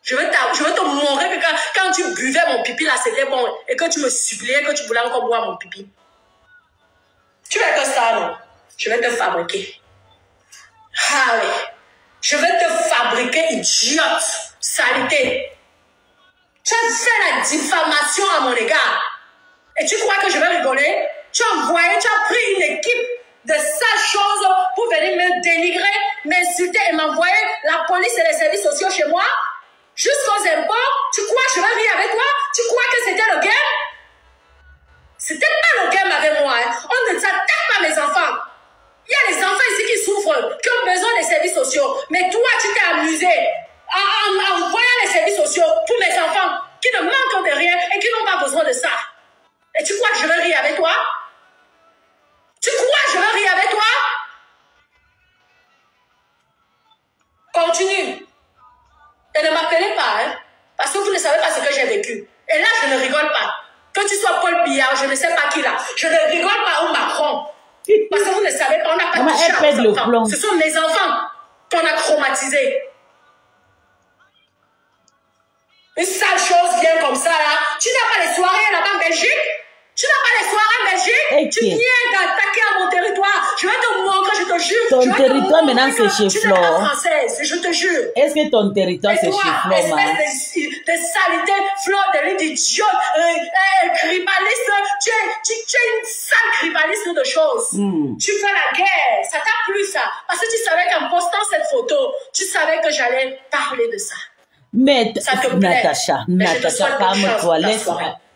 Je vais te montrer que quand tu buvais mon pipi là, c'était bon et que tu me suppliais que tu voulais encore boire mon pipi. Tu veux que ça, non? Je vais te fabriquer. Allez, je vais te fabriquer, idiote, saleté. Tu as fait la diffamation à mon égard. Et tu crois que je vais rigoler? Tu as pris une équipe de sales choses pour venir me dénigrer, m'insulter et m'envoyer la police et les services sociaux chez moi, jusqu'aux impôts. Tu crois que je vais rire avec toi? Tu crois que c'était le game? C'était pas le game avec moi. Hein. On ne s'attaque pas à mes enfants. Il y a des enfants ici qui souffrent, qui ont besoin des services sociaux. Mais toi, tu t'es amusé en voyant les services sociaux pour mes enfants. qui ne manquent de rien et qui n'ont pas besoin de ça. Et tu crois que je vais rire avec toi? Tu crois que je vais rire avec toi? Continue. Et ne m'appelez pas, hein, parce que vous ne savez pas ce que j'ai vécu. Et là, je ne rigole pas. Que tu sois Paul Biya, je ne sais pas qui là. Je ne rigole pas ou Macron. Parce que vous ne savez pas, on n'a pas touché à nos enfants. Ce sont mes enfants qu'on a traumatisés. Une sale chose vient comme ça là. Tu n'as pas les soirées là-bas en Belgique? Tu n'as pas les soirées en Belgique? Tu viens d'attaquer à mon territoire. Je vais te montrer, je te jure. Ton territoire maintenant c'est chez Flo. Tu n'es pas française, je te jure. Est-ce que ton territoire c'est chez Flo, espèce de saleté, Flo, d'idiote, cribaliste. Tu es une sale cribaliste de choses. Tu fais la guerre. Ça t'a plu ça? Parce que tu savais qu'en postant cette photo, tu savais que j'allais parler de ça. Mais ça te plaît. Natacha, calme-toi, laisse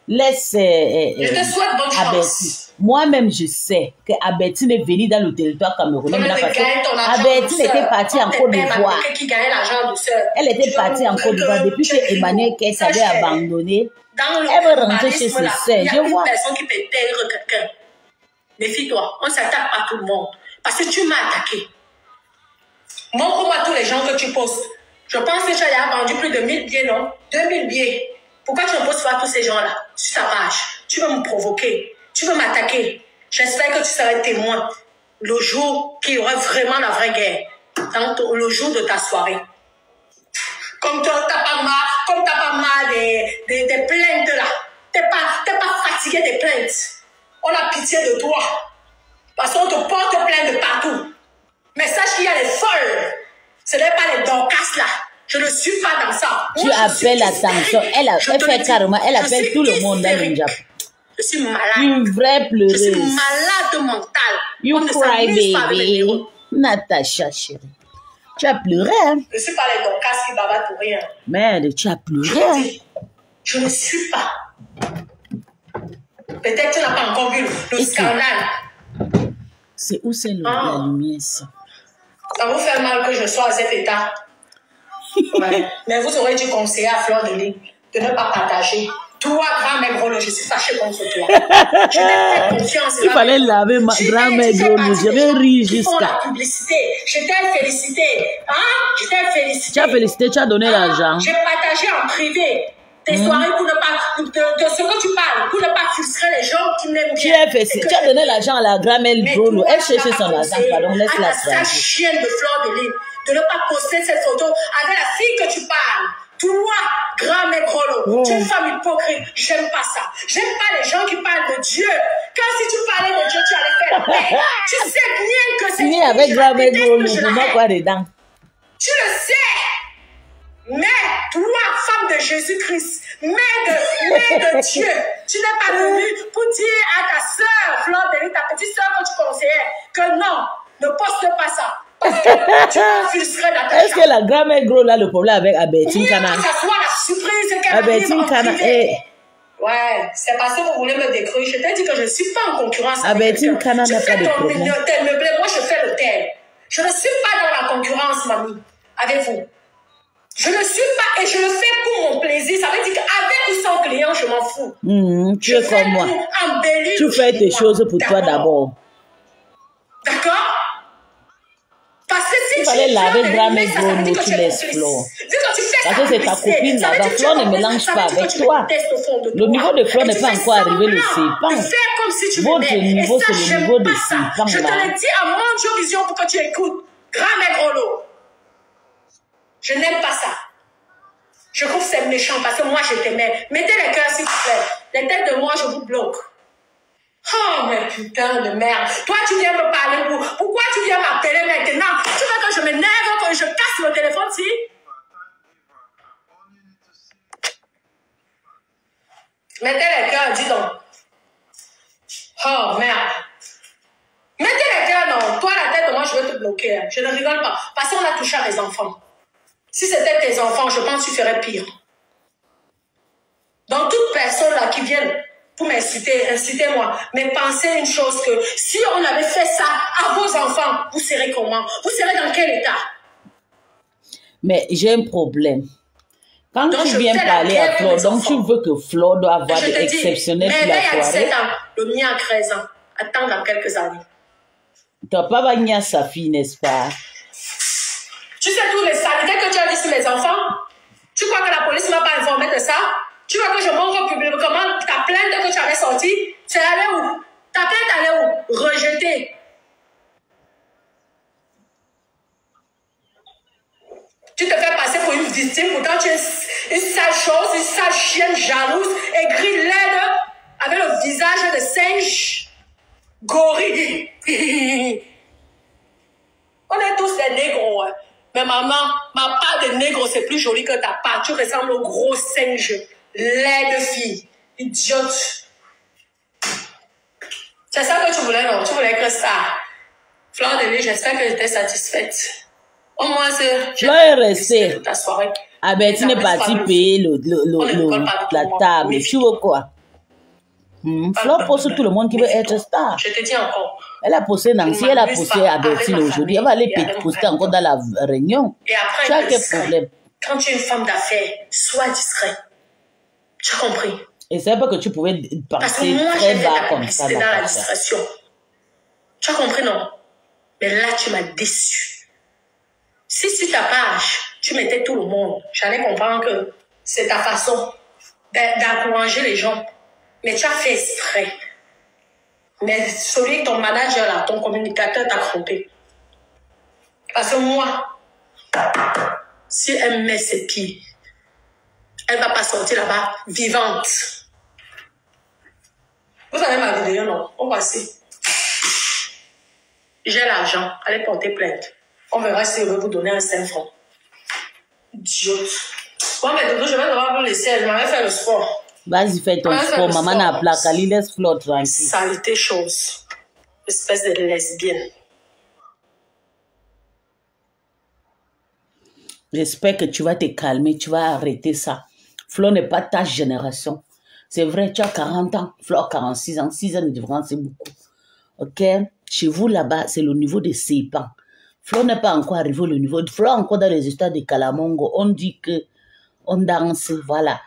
je te souhaite bonne chance. Moi-même, je sais que Abetine est venue dans le territoire camerounais. Abetine était partie en Côte d'Ivoire. Elle était partie en Côte d'Ivoire depuis que Emmanuel Kess avait abandonné. Elle veut rentrer chez ses sœurs. Je vois. Personne qui peut perdre quelqu'un. Méfie-toi, on ne s'attaque pas tout le monde. Parce que tu m'as attaqué. Montre-moi tous les gens que tu postes. Je pense que tu as vendu plus de 1000 billets, non? 2000 billets. Pourquoi tu ne poses pas tous ces gens-là sur ta page? Tu veux me provoquer. Tu veux m'attaquer. J'espère que tu seras témoin le jour qu'il y aura vraiment la vraie guerre. Le jour de ta soirée. Comme tu n'as pas marre des plaintes là. Tu n'es pas fatigué des plaintes. On a pitié de toi. Parce qu'on te porte plainte de partout. Mais sache qu'il y a les folles. Ce n'est pas les Dorcas là. Je ne suis pas dans ça. Tu appelles attention. Elle fait carrément, elle appelle tout le monde dans le Japon. Je suis malade. Une vraie pleureuse. Je suis malade mentale. You cry baby. Natacha chérie. Tu as pleuré, hein? Je ne suis pas les Dorcas qui bavardent pour rien. Merde, tu as pleuré, hein? Je ne suis pas. Peut-être que tu n'as pas encore vu le scandale. C'est où c'est la lumière ici? Ça vous fait mal que je sois à cet état. Ouais. Mais vous aurez dû conseiller à Fleur de Lys de ne pas partager. Toi, grand-mère Grolo, je suis fâchée contre toi. Je t'ai fait confiance. Il fallait laver ma grand-mère Grolo. J'avais ri jusqu'à. la publicité. Je t'ai félicité. Hein? Je t'ai félicité. Tu as félicité, tu as donné l'argent. J'ai partagé en privé tes soirées pour ne pas, de ce que tu parles, pour ne pas frustrer les gens qui m'aiment bien. Tu as donné l'argent à la grand-mère Grolo. Elle cherchait son argent, pardon, laisse-la tranquille. À chienne de Fleur de Lys, de ne pas poster cette photo avec la fille que tu parles. Toi, grand-mère Grolo, tu es une femme hypocrite. J'aime pas ça. J'aime pas les gens qui parlent de Dieu. Quand si tu parlais de Dieu, tu allais faire la paix. Tu sais bien que c'est... Fini avec grand-mère Grolo, tu n'as quoi dedans? Tu le sais. Mais toi, femme de Jésus-Christ, mère de Dieu, tu n'es pas venue pour dire à ta soeur, Fleur de Lys, ta petite soeur que tu conseillais, que non, ne poste pas ça. Parce que tu vas frustrer Natacha. Est-ce que la grand-mère Grolo a le problème avec Abetine Kana? Que ça soit la surprise qu'elle Abetine Kana, ouais, c'est parce que vous voulez me détruire. Je t'ai dit que je ne suis pas en concurrence avec Abetine Kana n'a pas de problème. Moi, je fais l'hôtel. Je ne suis pas dans la concurrence, mamie, avec vous. Je ne suis pas, et je le fais pour mon plaisir. Ça veut dire qu'avec ou sans client, je m'en fous. Tu es comme moi. Tu fais tes choses pour toi d'abord. D'accord? Parce que si il fallait laver grand-mère Grolo, tu laisses Flore. Parce que c'est ta copine là-bas. Flore ne mélange pas avec toi. Le niveau de Flore n'est pas encore arrivé le serpent. Votre niveau, c'est le niveau de serpent. Je te l'ai dit à mon vision pour que tu écoutes. Grand-mère Grolo. Je n'aime pas ça. Je trouve que c'est méchant parce que moi, je t'aimais. Mettez les cœurs, s'il vous plaît. Les têtes de moi, je vous bloque. Oh, mais putain de merde. Toi, tu viens me parler pour... Pourquoi tu viens m'appeler maintenant? Tu veux que je m'énerve, que je casse le téléphone, si? Mettez les cœurs, dis donc. Oh, merde. Mettez les cœurs, non. Toi, la tête de moi, je vais te bloquer. Je ne rigole pas. Parce qu'on a touché à mes enfants. Si c'était tes enfants, je pense que tu ferais pire. Donc, toute personne là qui vient pour m'insulter, incitez-moi. Mais pensez une chose que si on avait fait ça à vos enfants, vous serez comment? Vous serez dans quel état? Mais j'ai un problème. Quand Donc, tu viens parler à Flo, donc tu veux que Flo doit avoir des exceptionnels sur la soirée. Mais il y a 17 ans, le mien a 13 ans. Attends dans quelques années. Tu n'as pas bagné sa fille, n'est-ce pas? Tu sais tous les saletés que tu as dit sur mes enfants? Tu crois que la police ne m'a pas informé de ça? Tu vois que je montre publiquement ta plainte que tu avais sortie? C'est allé où? Ta plainte allait où? Rejetée. Tu te fais passer pour une victime, pourtant tu es une sale chose, une sale chienne jalouse, aigrie, laide, avec le visage de singe, gorille. On est tous des négros, hein. Mais maman, ma part de négro, c'est plus joli que ta part. Tu ressembles au gros singe, laide fille, idiote. C'est ça que tu voulais, non? Tu voulais que ça. Fleur de lait, j'espère que j'étais satisfaite. Au moins, Fleur est restée. toute ta soirée. Ah ben, tu n'es pas payer la table. Oui. Tu veux quoi? Fleur pose tout le monde qui veut être star. Je te dis encore. Elle a posé Nancy, elle a posé à Bertine aujourd'hui. Elle va aller poster encore dans la réunion. Et après, tu as quel problème? Quand tu es une femme d'affaires, sois discret. Tu as compris? Et c'est pas que tu pouvais passer très bas comme ça. Dans la discrétion. Tu as compris, non? Mais là, tu m'as déçu. Si sur ta page, tu mettais tout le monde, j'allais comprendre que c'est ta façon d'encourager les gens. Mais tu as fait exprès. Mais celui, ton manager là, ton communicateur t'a trompé. Parce que moi, si elle met ses pieds, elle ne va pas sortir là-bas vivante. Vous avez ma vidéo, non? On va essayer. J'ai l'argent, allez porter plainte. On verra si je vais vous donner un 5 francs. Idiote. Bon, mais Dodo, je vais devoir vous laisser. Je m'avais fait le sport. Vas-y, fais ton sport. Maman n'a pas la laisse Flo tranquille. Saleté chose. Espèce de lesbienne. J'espère que tu vas te calmer, tu vas arrêter ça. Flo n'est pas ta génération. C'est vrai, tu as 40 ans. Flo a 46 ans. 6 ans de différence, c'est beaucoup. Ok? Chez vous, là-bas, c'est le niveau de Sépan. Flo n'est pas encore arrivé au niveau. Flo est encore dans les histoires de Kalamongo. On dit que on danse, voilà.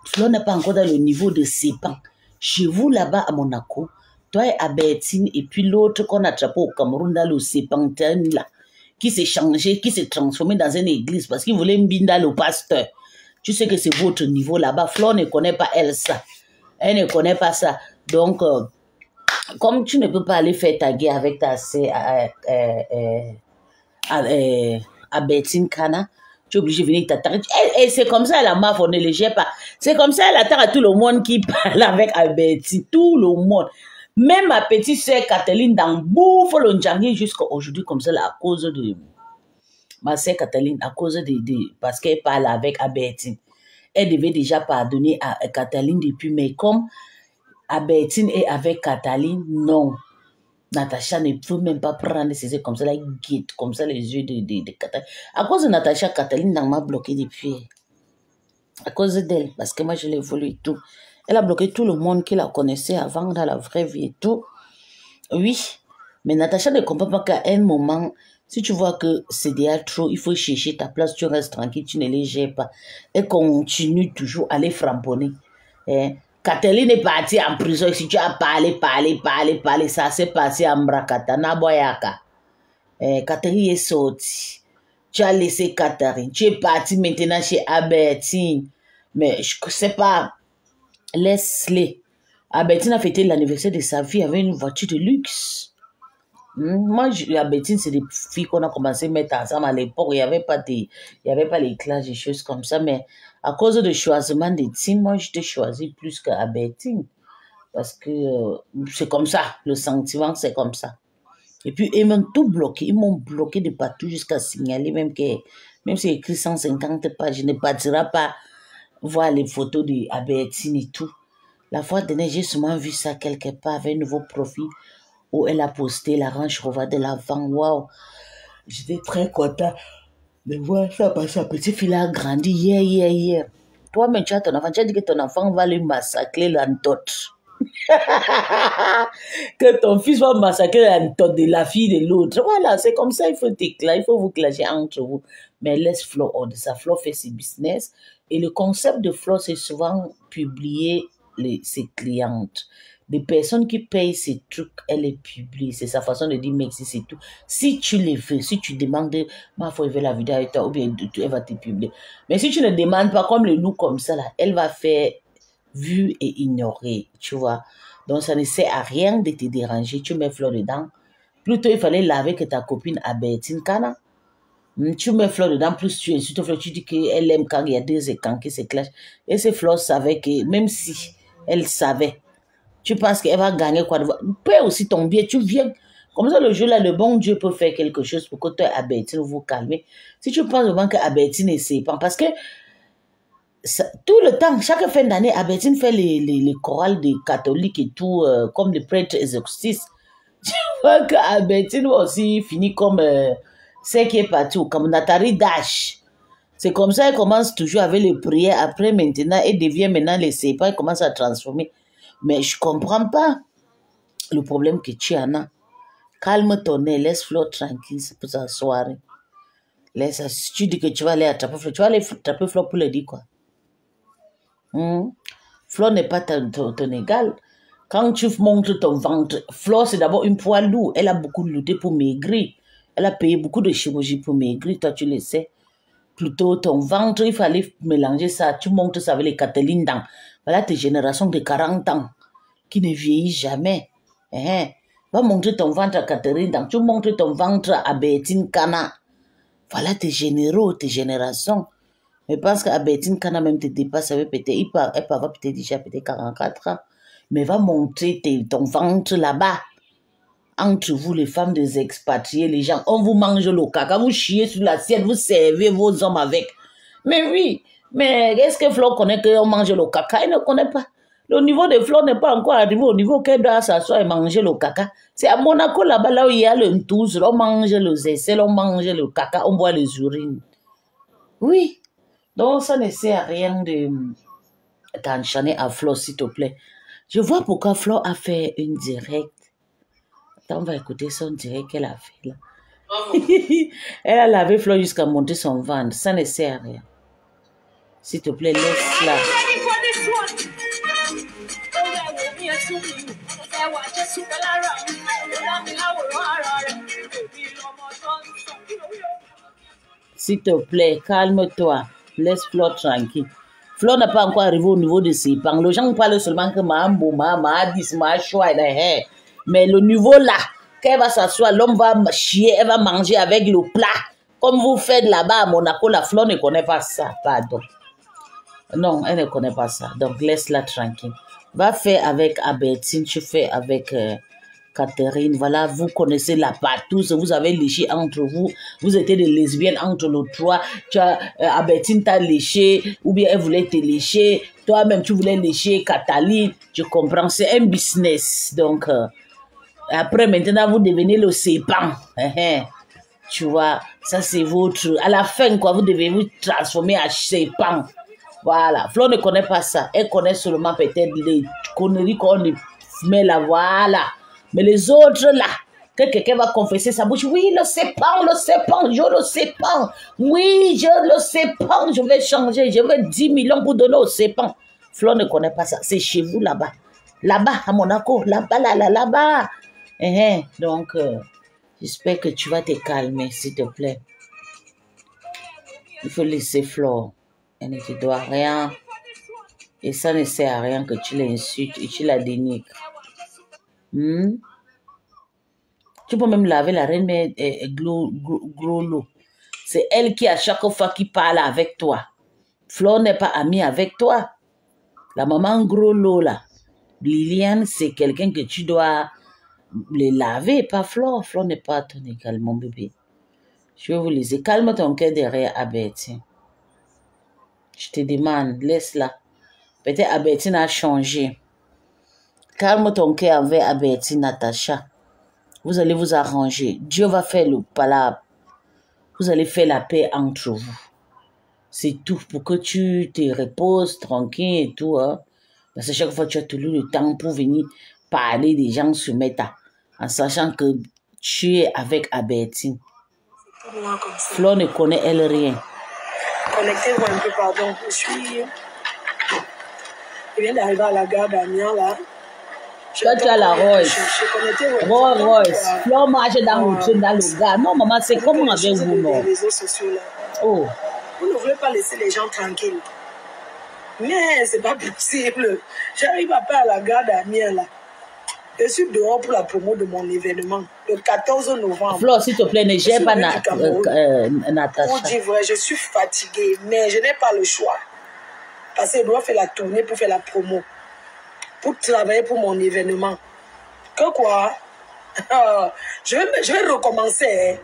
Flo n'est pas encore dans le niveau de Sépan. Chez vous, là-bas, à Monaco, toi et Abertine, et puis l'autre qu'on a attrapé au Cameroun, dans le Sépantin, là, qui s'est changé, qui s'est transformé dans une église parce qu'il voulait mbinda le pasteur. Tu sais que c'est votre niveau là-bas. Flo ne connaît pas elle ça. Elle ne connaît pas ça. Donc, comme tu ne peux pas aller faire ta guerre avec ta sœur à Bertine Kana, tu es obligé de venir t'attaquer. Et c'est comme ça, la maf, on ne le gère pas. C'est comme ça, elle attaque à tout le monde qui parle avec Bertine. Tout le monde. Même ma petite sœur Catherine dans bouffe le Ndjangi jusqu'à aujourd'hui, comme ça, là, à cause de ma sœur Catherine, à cause de parce qu'elle parle avec Bertine. Elle devait déjà pardonner à Catherine depuis, mais comme Bertine est avec Catherine, non. Natacha ne peut même pas prendre ses yeux comme ça, là, guide comme ça les yeux de Catherine. À cause de Natacha, Catherine m'a bloqué depuis. À cause d'elle, parce que moi je l'ai voulu et tout. Elle a bloqué tout le monde qui la connaissait avant dans la vraie vie et tout. Oui, mais Natacha ne comprend pas qu'à un moment, si tu vois que c'est déjà trop, il faut chercher ta place, tu restes tranquille, tu ne les gères pas. Elle continue toujours à les framponner. Catherine est partie en prison. Si tu as parlé, ça s'est passé à Mbrakatana Boyaka. Catherine est sortie. Tu as laissé Catherine. Tu es parti maintenant chez Abertine. Mais je ne sais pas. Laisse-les. Abertine a fêté l'anniversaire de sa fille avec une voiture de luxe. Moi, Abertine, c'est des filles qu'on a commencé à mettre ensemble à l'époque. Il n'y avait pas les classes, des choses comme ça. Mais à cause de choisissement des teams, moi, je t'ai choisi plus qu'Abertine. Parce que c'est comme ça. Le sentiment, c'est comme ça. Et puis, ils m'ont tout bloqué. Ils m'ont bloqué de partout jusqu'à signaler même c'est écrit 150 pages, je ne partirai pas voir les photos d'Abertine et tout. La fois dernière, j'ai seulement vu ça quelque part avec un nouveau profil où elle a posté la Range Rover de l'avant. Waouh! J'étais très content de voir ça parce que sa petite fille a grandi hier. Toi, mais tu as ton enfant, tu as dit que ton enfant va lui massacrer l'antote. Que ton fils va massacrer l'antote de la fille de l'autre. Voilà, c'est comme ça, il faut vous clasher entre vous. Mais laisse Flo hors de ça. Flo fait ses business. Et le concept de Flo, c'est souvent publier ses clientes. Des personnes qui payent ces trucs, elle les publie. C'est sa façon de dire merci, c'est tout. Si tu les veux, si tu demandes, ma faut faire la vidéo avec toi, ou bien elle va te publier. Mais si tu ne demandes pas comme le loup comme ça, là, elle va faire vue et ignorer, tu vois. Donc, ça ne sert à rien de te déranger. Tu mets Flo dedans. Plutôt, il fallait laver que ta copine Albertine Kana. Tu mets Flo dedans, plus tu insultes Flo, tu dis qu'elle aime quand il y a deux écrans qui se clashent. Et ces Flo savait que, même si elle savait, tu penses qu'elle va gagner quoi? Paie aussi ton billet, tu viens. Comme ça, le jeu là, le bon Dieu peut faire quelque chose pour que toi, Albertine, vous calmez. Si tu penses vraiment qu'Albertine essaie pas, parce que ça, tout le temps, chaque fin d'année, Albertine fait les chorales des catholiques et tout, comme les prêtres exorcistes. Tu vois qu'Albertine aussi finit comme celle qui est partie, comme Nathalie Dash. C'est comme ça, elle commence toujours avec les prières. Après, maintenant, elle devient maintenant les sépas, elle commence à transformer. Mais je ne comprends pas le problème que tu en as. Calme ton nez, laisse Flo tranquille pour sa soirée. Laisse, si tu dis que tu vas aller attraper Flo, tu vas aller attraper Flo pour le dire quoi. Flo n'est pas ton égal. Quand tu montres ton ventre, Flo c'est d'abord une poids lourd. Elle a beaucoup lutté pour maigrir. Elle a payé beaucoup de chirurgie pour maigrir, toi tu le sais. Plutôt ton ventre, il fallait mélanger ça. Tu montres ça avec les Catherine dans. Voilà tes générations de 40 ans qui ne vieillissent jamais. Va montrer ton ventre à Catherine dans. Tu montres ton ventre à Bertine Kana. Voilà tes généraux, tes générations. Mais parce qu'à Bertine Kana même te dépasse, elle peut avoir peut-être déjà 44 ans. Mais va montrer ton ventre là-bas. Entre vous, les femmes des expatriés, les gens, on vous mange le caca, vous chiez sur l'assiette, vous servez vos hommes avec. Mais oui, mais est-ce que Flo connaît qu'on mange le caca? Il ne connaît pas. Le niveau de Flo n'est pas encore arrivé au niveau qu'elle doit s'asseoir et manger le caca. C'est à Monaco, là-bas, là où il y a le tous, on mange les aisselles, on mange le caca, on boit les urines. Oui. Donc, ça ne sert à rien de t'enchaîner à Flo, s'il te plaît. Je vois pourquoi Flo a fait une directe. Attends, on va écouter son direct qu'elle a fait là. Elle a lavé Flo jusqu'à monter son ventre. Ça ne sert à rien. S'il te plaît, laisse-la. S'il te plaît, calme-toi. Laisse Flo tranquille. Flo n'a pas encore arrivé au niveau de ses pangs. Les gens parlent seulement que ma bouma, ma dis, ma choix. Mais le niveau là, quand elle va s'asseoir, l'homme va chier, elle va manger avec le plat. Comme vous faites là-bas à Monaco, la Flo ne connaît pas ça. Pardon. Non, elle ne connaît pas ça. Donc, laisse-la tranquille. Va faire avec Albertine, tu fais avec Catherine. Voilà, vous connaissez la partouze, vous avez léché entre vous. Vous étiez des lesbiennes entre les trois. Albertine t'a léché, ou bien elle voulait te lécher. Toi-même, tu voulais lécher Cataline. Je comprends, c'est un business. Donc, après, maintenant, vous devenez le sépan. Tu vois, ça c'est votre... À la fin, quoi, vous devez vous transformer en sépan. Voilà. Flo ne connaît pas ça. Elle connaît seulement peut-être les conneries qu'on met là. Voilà. Mais les autres là, que quelqu'un va confesser sa bouche. Oui, le sépan, je le sépan. Oui, je le sépan. Je vais changer. Je veux 10 millions pour donner au sépan. Flo ne connaît pas ça. C'est chez vous là-bas. Là-bas, à Monaco. Là-bas, là-bas. Donc, j'espère que tu vas te calmer, s'il te plaît. Il faut laisser Flo. Elle ne te doit rien. Et ça ne sert à rien que tu l'insultes et tu la dénigres. Tu peux même laver la reine, mais gros lot. C'est elle qui, à chaque fois, qui parle avec toi. Flo n'est pas amie avec toi. La maman gros lot, là. Liliane, c'est quelqu'un que tu dois les laver, pas Flo. Flo n'est pas ton égal, mon bébé. Je vais vous laisser. Calme ton cœur derrière Albertine. Je te demande, laisse-la. Peut-être Albertine a changé. Calme ton cœur avec Albertine, Natacha. Vous allez vous arranger. Dieu va faire le palabre. Vous allez faire la paix entre vous. C'est tout pour que tu te reposes tranquille et tout. Hein? Parce que chaque fois, tu as toujours le temps pour venir parler des gens sur Meta. En sachant que tu es avec Albertine. Moi comme ça. Flo ne connaît elle rien. Connectez-vous un peu, pardon. Je viens d'arriver à la gare d'Amiens, là. Toi, tu as la Royce. Royce. Flo marche dans le gars. Non, maman, c'est comment avec vous, non? Les réseaux sociaux, là. Oh. Vous ne voulez pas laisser les gens tranquilles. Mais c'est pas possible. J'arrive à pas à la gare d'Amiens, là. Je suis dehors pour la promo de mon événement, le 14 novembre. Flo, s'il te plaît, ne gère pas Natacha. Pour dire vrai, je suis fatiguée, mais je n'ai pas le choix. Parce que je dois faire la tournée pour faire la promo. Pour travailler pour mon événement. Que quoi? Je vais recommencer. Hein.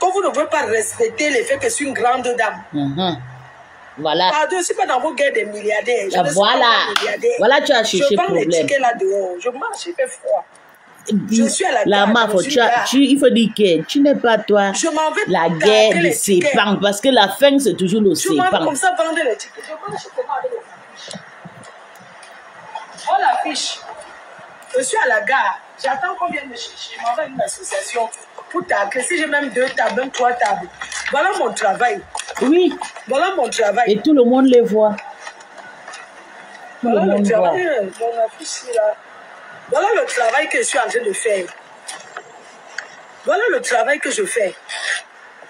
Quand vous ne voulez pas respecter le fait que je suis une grande dame. Voilà. Pardon, je ne suis pas dans vos guerres des milliardaires. Voilà, tu as cherché le problème. Je vends les tickets là dehors. Je marche, il fait froid. Je suis à la gare. Il faut dire que tu n'es pas toi la guerre du Sepang. Parce que la fin, c'est toujours le Sepang. Je comme ça vendre les tickets. Je marche comment avec les affiches. Oh, l'affiche. Je suis à la gare. J'attends qu'on vienne me chercher. Je m'en vais à une association pour tacler. Si j'ai même 2 tables, même 3 tables. Voilà mon travail. Oui. Voilà mon travail. Et tout le monde les voit. Voilà le travail. Mon affiche là. Voilà le travail que je suis en train de faire. Voilà le travail que je fais.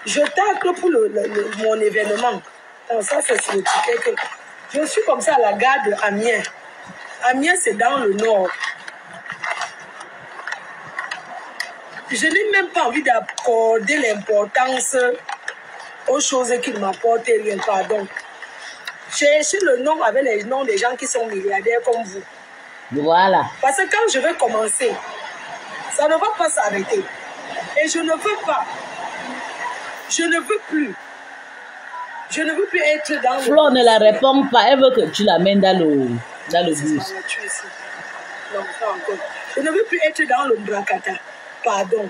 Je tacle pour mon événement. Donc ça, c'est sur le ticket que... Je suis comme ça à la gare d'Amiens. Amiens, c'est dans le nord. Je n'ai même pas envie d'accorder l'importance aux choses qui ne m'apportent rien. Pardon. Cherchez le nom avec les noms des gens qui sont milliardaires comme vous. Voilà. Parce que quand je vais commencer, ça ne va pas s'arrêter. Et je ne veux pas. Je ne veux plus. Je ne veux plus être dans le... Flo ne la répond pas. Elle veut que tu l'amènes dans le bus. Non, pas encore. Je ne veux plus être dans le bracata. Pardon.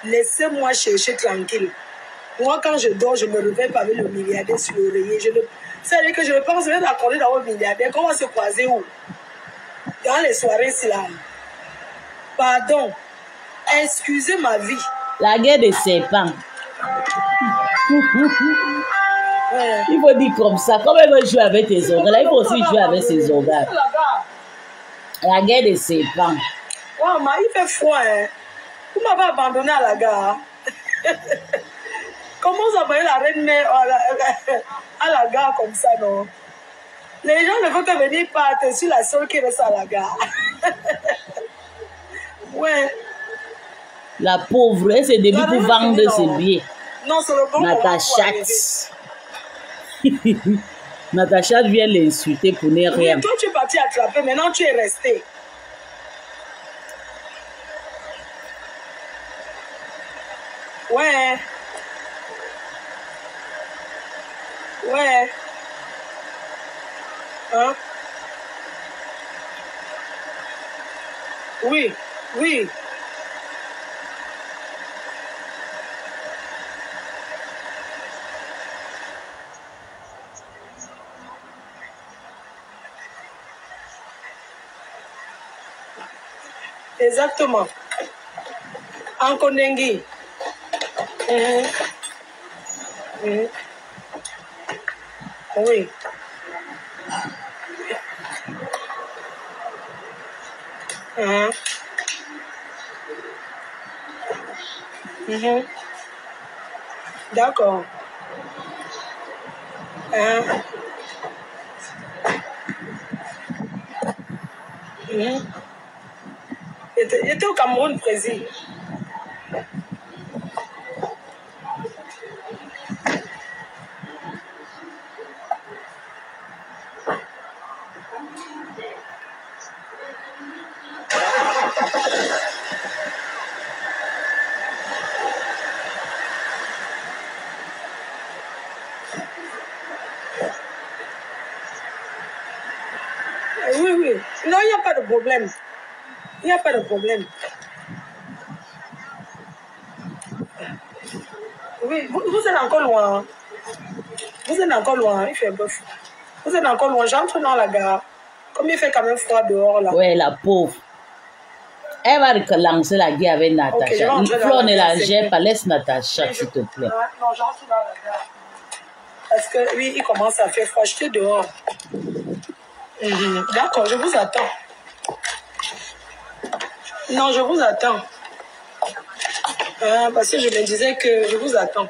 Laissez-moi chercher tranquille. Moi, quand je dors, je me réveille pas avec le milliardaire sur l'oreiller. C'est-à-dire que je pense même d'accorder dans le milliardaire. Comment se croiser où? Dans les soirées, c'est là. Pardon. Excusez ma vie. La guerre des serpents. Ouais. Il faut dire comme ça. Comme elle veut jouer avec tes organes, il faut aussi jouer avec ses organes. La guerre des serpents. Ouais, mais il fait froid, hein. Vous m'avez abandonné à la gare. Comment vous envoyez la reine-mère à la gare comme ça, non? Les gens ne veulent que venir partir. Je suis la seule qui reste à la gare. Ouais. La pauvre, elle s'est début pour vendre ses billets. Non, c'est le bon Natacha. Natacha vient l'insulter pour ne rien. Mais toi, tu es parti attraper. Maintenant, tu es resté. Ouais. Ouais. Hein? Oui, oui. Exactement. En Kondengi. Oui. D'accord. J'étais au Cameroun, président. Oui, oui. Non, il n'y a pas de problème. Il n'y a pas de problème. Oui, vous êtes encore loin. Vous êtes encore loin, il fait un peu froid. Vous êtes encore loin, j'entre dans la gare. Comme il fait quand même froid dehors là. Ouais, la pauvre. Elle va lancer la guerre avec Natacha. Flo ne la gère pas, laisse Natacha, s'il te plaît. Non, j'entre dans la gare. Parce que oui, il commence à faire froid. J'étais dehors. D'accord, je vous attends. Non, je vous attends. Parce que je me disais que je vous attends.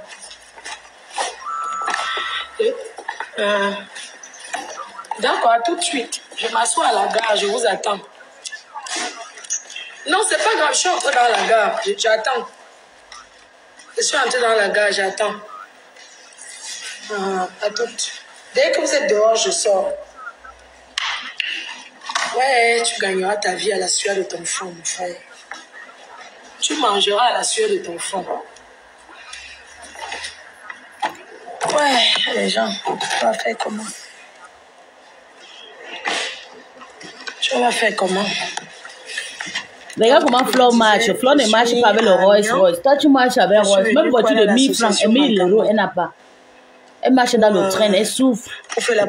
D'accord, à tout de suite. Je m'assois à la gare, je vous attends. Non, c'est pas grave, je suis entrée dans la gare. J'attends. Je suis entrée dans la gare, j'attends. À toutes. Dès que vous êtes dehors, je sors. Ouais, tu gagneras ta vie à la sueur de ton front, mon frère. Tu mangeras à la sueur de ton front. Ouais, les gens, tu vas faire comment? Tu vas faire comment? Regarde comment Flo marche. Flo ne marche pas avec le Rolls-Royce. Toi, tu marches avec Rolls. Même voiture de 1000 francs et 1000 euros, elle n'a pas. Elle marche dans le train, elle souffre.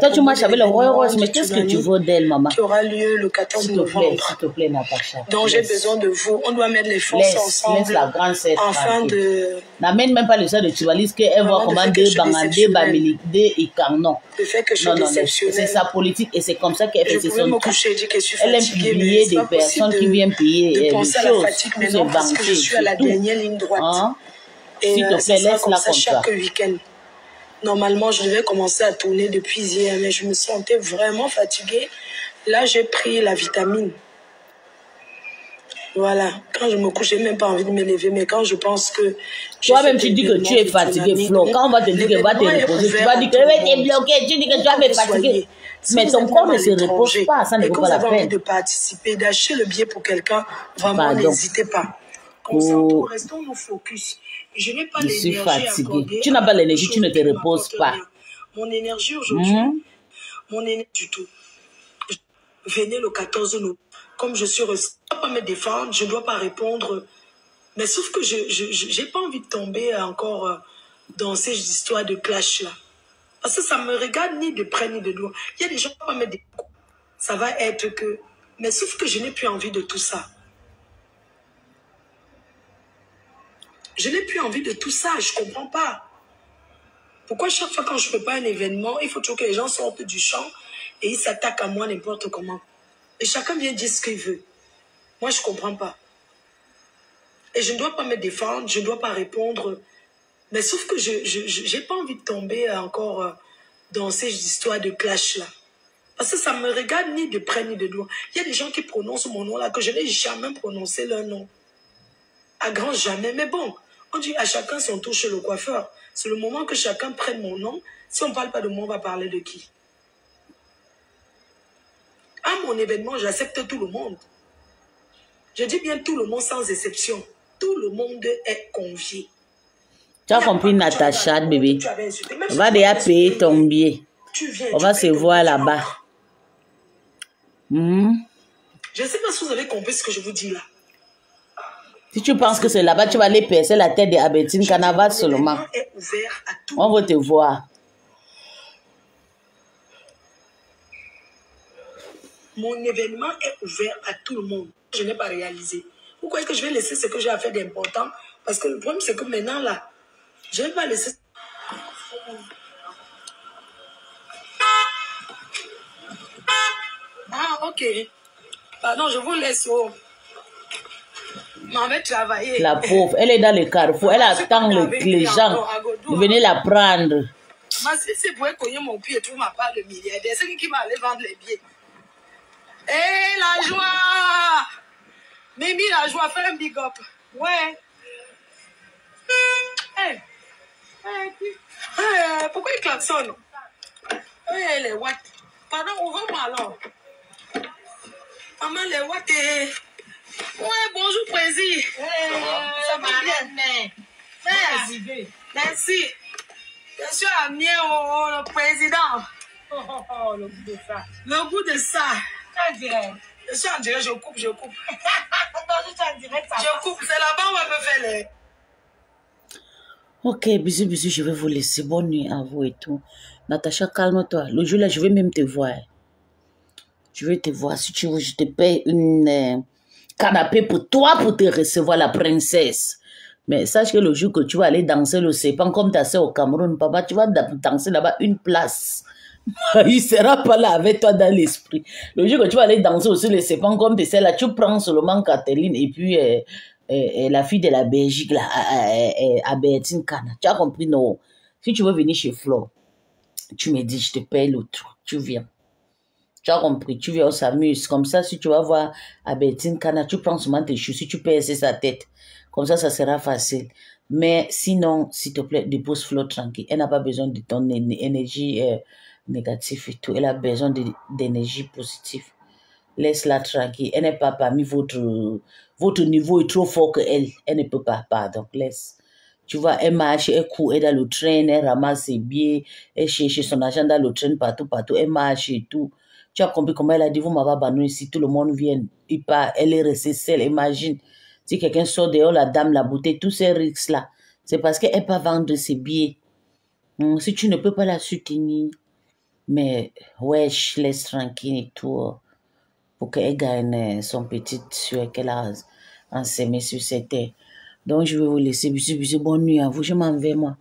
Toi, tu marches avec le Rolls-Royce, mais qu'est-ce que tu veux d'elle, maman? Qui aura lieu le 14 novembre. S'il te plaît, Natacha. Donc, j'ai besoin de vous. On doit mettre les forces ensemble. Laisse la grande sœur afin de... N'amène même pas le soeur de Tivalis qu'elle va commander Bangandé, Bamilité et Carnon. Le fait que je suis déceptionnelle. C'est sa politique et c'est comme ça qu'elle fait ses son truc. Elle aime publier des personnes qui viennent payer des choses pour se vanter. Je suis à la dernière ligne droite. S'il te plaît, laisse-la comme ça. Chaque week-end. Normalement, je devais commencer à tourner depuis hier, mais je me sentais vraiment fatiguée. Là, j'ai pris la vitamine. Voilà. Quand je me couche, j'ai même pas envie de me lever, mais quand je pense que... Toi-même, tu dis que tu es fatigué, Flo. Quand on va te dire que va te reposer, tu vas dire que tu es bloqué, tu dis que tu vas me fatiguer. Mais ton corps ne se repose pas, ça ne vaut pas la peine. Et que vous avez envie de participer, d'acheter le billet pour quelqu'un, vraiment, n'hésitez pas. Concentrons, restons nos focus. Je n'ai pas l'énergie. Je suis fatiguée. Tu n'as pas l'énergie, tu ne te reposes pas. Mon énergie aujourd'hui, mon énergie du tout. Venez le 14 novembre. Comme je suis reçue, je ne dois pas me défendre, je ne dois pas répondre. Mais sauf que je n'ai pas envie de tomber encore dans ces histoires de clash-là. Parce que ça ne me regarde ni de près ni de loin. Il y a des gens qui vont pas me défendre. Ça va être que... Mais sauf que je n'ai plus envie de tout ça. Je n'ai plus envie de tout ça, je ne comprends pas. Pourquoi chaque fois quand je prépare un événement, il faut toujours que les gens sortent du champ et ils s'attaquent à moi n'importe comment. Et chacun vient dire ce qu'il veut. Moi, je ne comprends pas. Et je ne dois pas me défendre, je ne dois pas répondre. Mais sauf que je n'ai pas envie de tomber encore dans ces histoires de clash-là. Parce que ça ne me regarde ni de près ni de loin. Il y a des gens qui prononcent mon nom là, que je n'ai jamais prononcé leur nom. À grand jamais, mais bon. On dit à chacun son tour chez le coiffeur. C'est le moment que chacun prenne mon nom. Si on ne parle pas de moi, on va parler de qui? À mon événement, j'accepte tout le monde. Je dis bien tout le monde sans exception. Tout le monde est convié. Tu as compris, Natacha, bébé. On va déjà payer ton billet. On va se voir là-bas. Je ne sais pas si vous avez compris ce que je vous dis là. Si tu penses que c'est là-bas, tu vas aller percer la tête de Abetine Canava seulement. On va te voir. Mon événement est ouvert à tout le monde. Je n'ai pas réalisé. Vous croyez que je vais laisser ce que j'ai à faire d'important? Parce que le problème, c'est que maintenant, là, je ne vais pas laisser... Ah, ok. Pardon, je vous laisse. M'en vais travailler. La pauvre, elle est dans le carrefour. Elle attend les gens de venir la prendre. C'est pour cogner mon pied et tout m'a pas le milliardaire. C'est qui va aller vendre les billets. Hé, la joie! Mimi, la joie, fais un big up. Ouais. Hey. Pourquoi il klaxonne? Hey, les watts. Pardon, ouvre-moi alors. Maman, les watts. Ouais, bonjour, Prési. Ça va bien. Merci. Je suis amené au président. Le goût de ça. Le goût de ça. Je suis en direct, je coupe. Je coupe, c'est là-bas où on va me faire les... Ok, bisous, je vais vous laisser. Bonne nuit à vous et tout. Natacha, calme-toi. Le jour là, je vais même te voir. Je vais te voir. Si tu veux, je te paye canapé pour toi, pour te recevoir la princesse. Mais sache que le jour que tu vas aller danser le sépan comme tu as fait au Cameroun, papa, tu vas danser là-bas une place. Il ne sera pas là avec toi dans l'esprit. Le jour que tu vas aller danser aussi le sépan comme tu sais là, tu prends seulement Catherine et puis la fille de la Belgique, là, à Bertine Kana. Tu as compris, non? Si tu veux venir chez Flo, tu me dis, je te paye le truc, tu viens. Tu as compris, tu viens, on s'amuse. Comme ça, si tu vas voir à Bertine Kana, tu prends seulement tes chaussures, tu pèses sa tête. Comme ça sera facile. Mais sinon, s'il te plaît, dépose Flo tranquille. Elle n'a pas besoin de ton énergie négative et tout. Elle a besoin d'énergie positive. Laisse-la tranquille. Elle n'est pas parmi votre niveau est trop fort que elle. Elle ne peut pas, pardon. Laisse. Tu vois, elle marche, elle court, elle est dans le train, elle ramasse ses billets, elle cherche son argent dans le train partout, elle marche et tout. Tu as compris comment elle a dit, vous m'avez abandonné ici, tout le monde vient, il part, elle est restée seule, imagine. Si quelqu'un sort dehors, la dame, la bouteille, tous ces risques-là, c'est parce qu'elle ne peut pas vendre ses billets. Si tu ne peux pas la soutenir, mais wesh, laisse tranquille et tout, pour qu'elle gagne son petit sueur qu'elle a enseigné sur cette terre. Donc, je vais vous laisser. Bisous, bisous, bonne nuit à vous. Je m'en vais, moi.